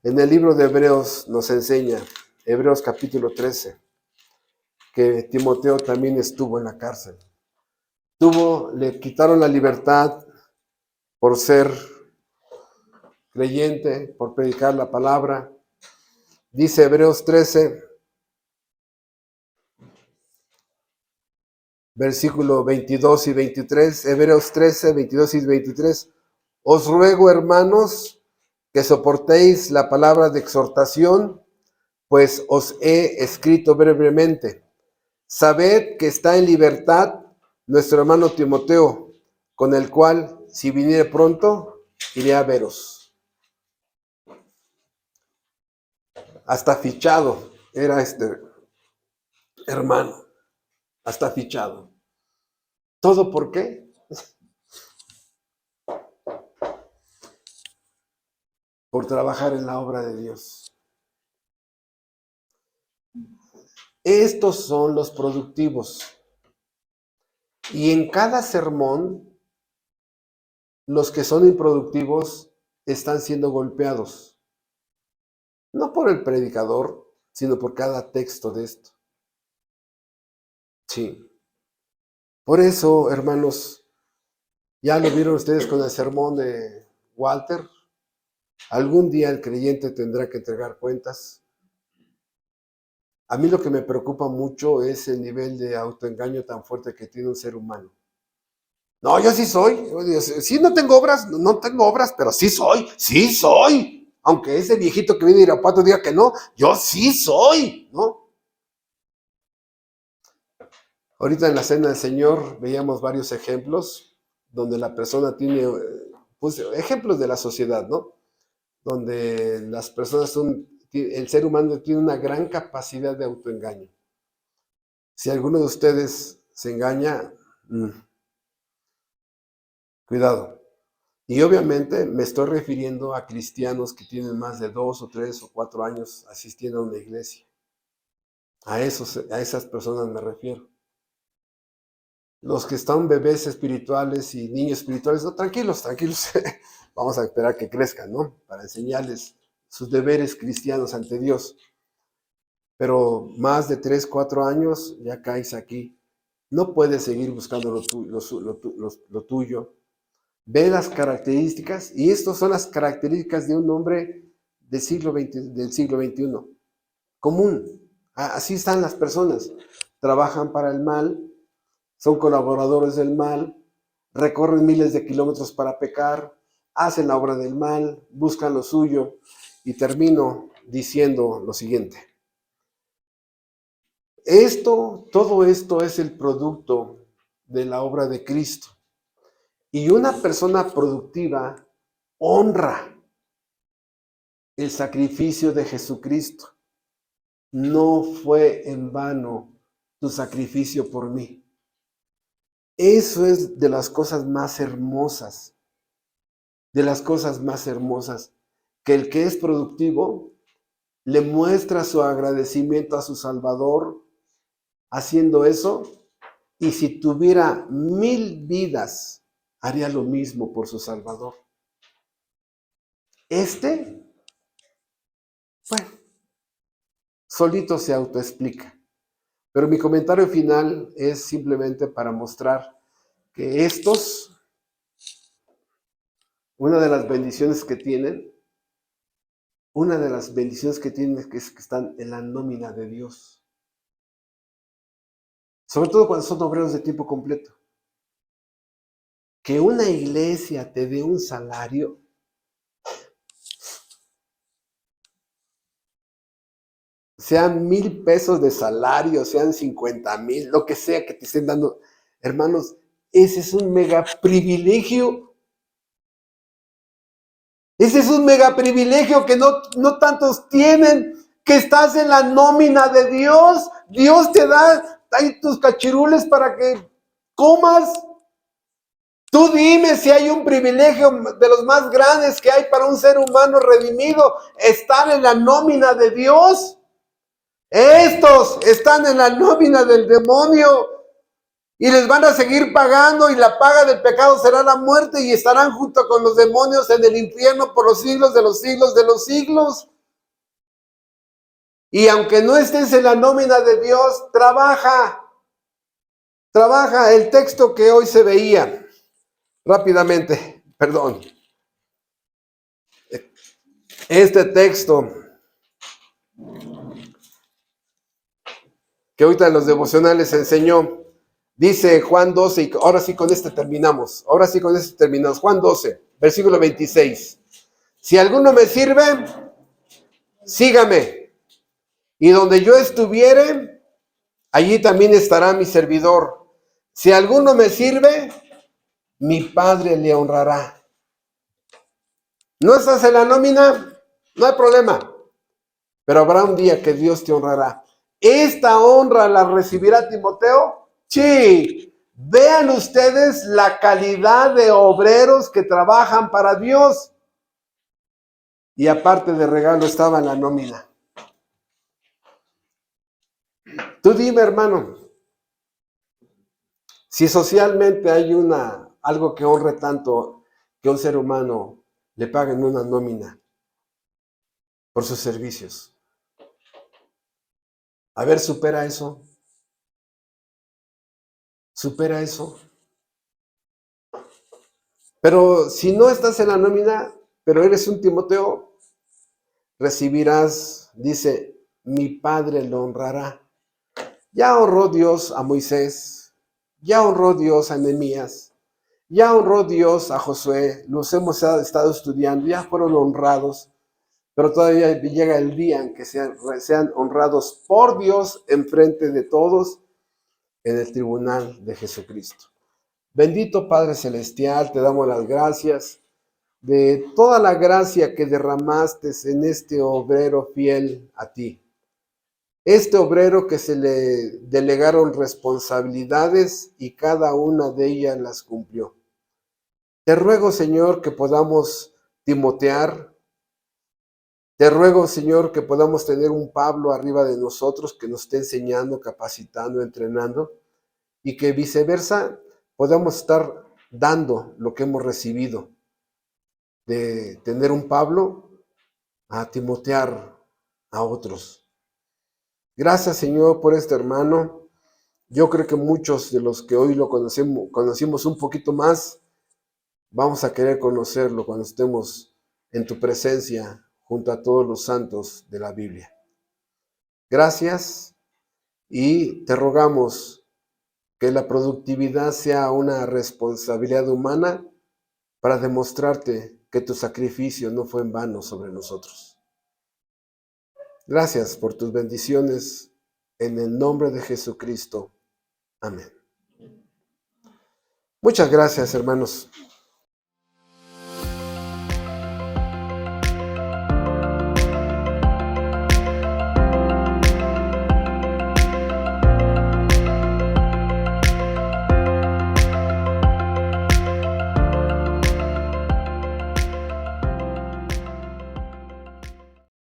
En el libro de Hebreos nos enseña, Hebreos capítulo 13, que Timoteo también estuvo en la cárcel. Le quitaron la libertad por ser creyente, por predicar la palabra. Dice Hebreos 13, versículo 22 y 23, Hebreos 13, 22 y 23. Os ruego, hermanos, que soportéis la palabra de exhortación, pues os he escrito brevemente. Sabed que está en libertad nuestro hermano Timoteo, con el cual, si viniere pronto, iré a veros. Hasta fichado era este hermano, hasta fichado. ¿Todo por qué? Por trabajar en la obra de Dios. Estos son los productivos. Y en cada sermón, los que son improductivos están siendo golpeados. No por el predicador, sino por cada texto de esto. Sí. Por eso, hermanos, ya lo vieron ustedes con el sermón de Walter. Algún día el creyente tendrá que entregar cuentas. A mí lo que me preocupa mucho es el nivel de autoengaño tan fuerte que tiene un ser humano. No, yo sí soy. Sí, no tengo obras, pero sí soy. Aunque ese viejito que viene de Irapuato diga que no, yo sí soy, ¿no? Ahorita en la Cena del Señor veíamos varios ejemplos donde la persona tiene, pues, ejemplos de la sociedad, ¿no? Donde las personas el ser humano tiene una gran capacidad de autoengaño. Si alguno de ustedes se engaña, cuidado. Y obviamente me estoy refiriendo a cristianos que tienen más de 2 o 3 o 4 años asistiendo a una iglesia. A esas personas me refiero. Los que están bebés espirituales y niños espirituales, no, tranquilos. Vamos a esperar que crezcan, ¿no? Para enseñarles sus deberes cristianos ante Dios. Pero más de 3, 4 años, ya caes aquí. No puedes seguir buscando lo tuyo. Ve las características, y estas son las características de un hombre del siglo XXI. Común. Así están las personas. Trabajan para el mal, son colaboradores del mal, recorren miles de kilómetros para pecar, hacen la obra del mal, buscan lo suyo, y termino diciendo lo siguiente. Todo esto es el producto de la obra de Cristo. Y una persona productiva honra el sacrificio de Jesucristo. No fue en vano tu sacrificio por mí. Eso es de las cosas más hermosas, que el que es productivo le muestra su agradecimiento a su Salvador haciendo eso, y si tuviera 1000 vidas, haría lo mismo por su Salvador. Bueno, solito se autoexplica. Pero mi comentario final es simplemente para mostrar que una de las bendiciones que tienen, una de las bendiciones que tienes es que están en la nómina de Dios. Sobre todo cuando son obreros de tiempo completo. Que una iglesia te dé un salario, sean 1,000 pesos de salario, sean 50,000, lo que sea que te estén dando, hermanos, ese es un mega privilegio. Ese es un mega privilegio que no tantos tienen, que estás en la nómina de Dios. Dios te da ahí tus cachirules para que comas. Tú dime si hay un privilegio de los más grandes que hay para un ser humano redimido, estar en la nómina de Dios. Estos están en la nómina del demonio y les van a seguir pagando, y la paga del pecado será la muerte, y estarán junto con los demonios en el infierno por los siglos de los siglos de los siglos. Y aunque no estés en la nómina de Dios, trabaja. El texto que hoy se veía rápidamente, perdón. Este texto que ahorita en los devocionales se enseñó, dice Juan 12, y ahora sí con este terminamos. Juan 12, versículo 26. Si alguno me sirve, sígame. Y donde yo estuviere, allí también estará mi servidor. Si alguno me sirve, mi Padre le honrará. ¿No estás en la nómina? No hay problema. Pero habrá un día que Dios te honrará. ¿Esta honra la recibirá Timoteo? Sí. Vean ustedes la calidad de obreros que trabajan para Dios. Y aparte de regalo estaba en la nómina. Tú dime, hermano, si socialmente hay algo que honre tanto que un ser humano le paguen una nómina por sus servicios. A ver, supera eso. Supera eso. Pero si no estás en la nómina, pero eres un Timoteo, recibirás, dice, mi Padre lo honrará. Ya honró Dios a Moisés, ya honró Dios a Nehemías, ya honró Dios a Josué, los hemos estado estudiando, ya fueron honrados, pero todavía llega el día en que sean honrados por Dios en frente de todos en el tribunal de Jesucristo. Bendito Padre Celestial, te damos las gracias de toda la gracia que derramaste en este obrero fiel a ti. Este obrero que se le delegaron responsabilidades y cada una de ellas las cumplió. Te ruego, Señor, que podamos timotear. Te ruego, Señor, que podamos tener un Pablo arriba de nosotros que nos esté enseñando, capacitando, entrenando, y que viceversa podamos estar dando lo que hemos recibido de tener un Pablo a timotear a otros. Gracias, Señor, por este hermano. Yo creo que muchos de los que hoy lo conocimos un poquito más, vamos a querer conocerlo cuando estemos en tu presencia junto a todos los santos de la Biblia. Gracias, y te rogamos que la productividad sea una responsabilidad humana para demostrarte que tu sacrificio no fue en vano sobre nosotros. Gracias por tus bendiciones en el nombre de Jesucristo. Amén. Muchas gracias, hermanos.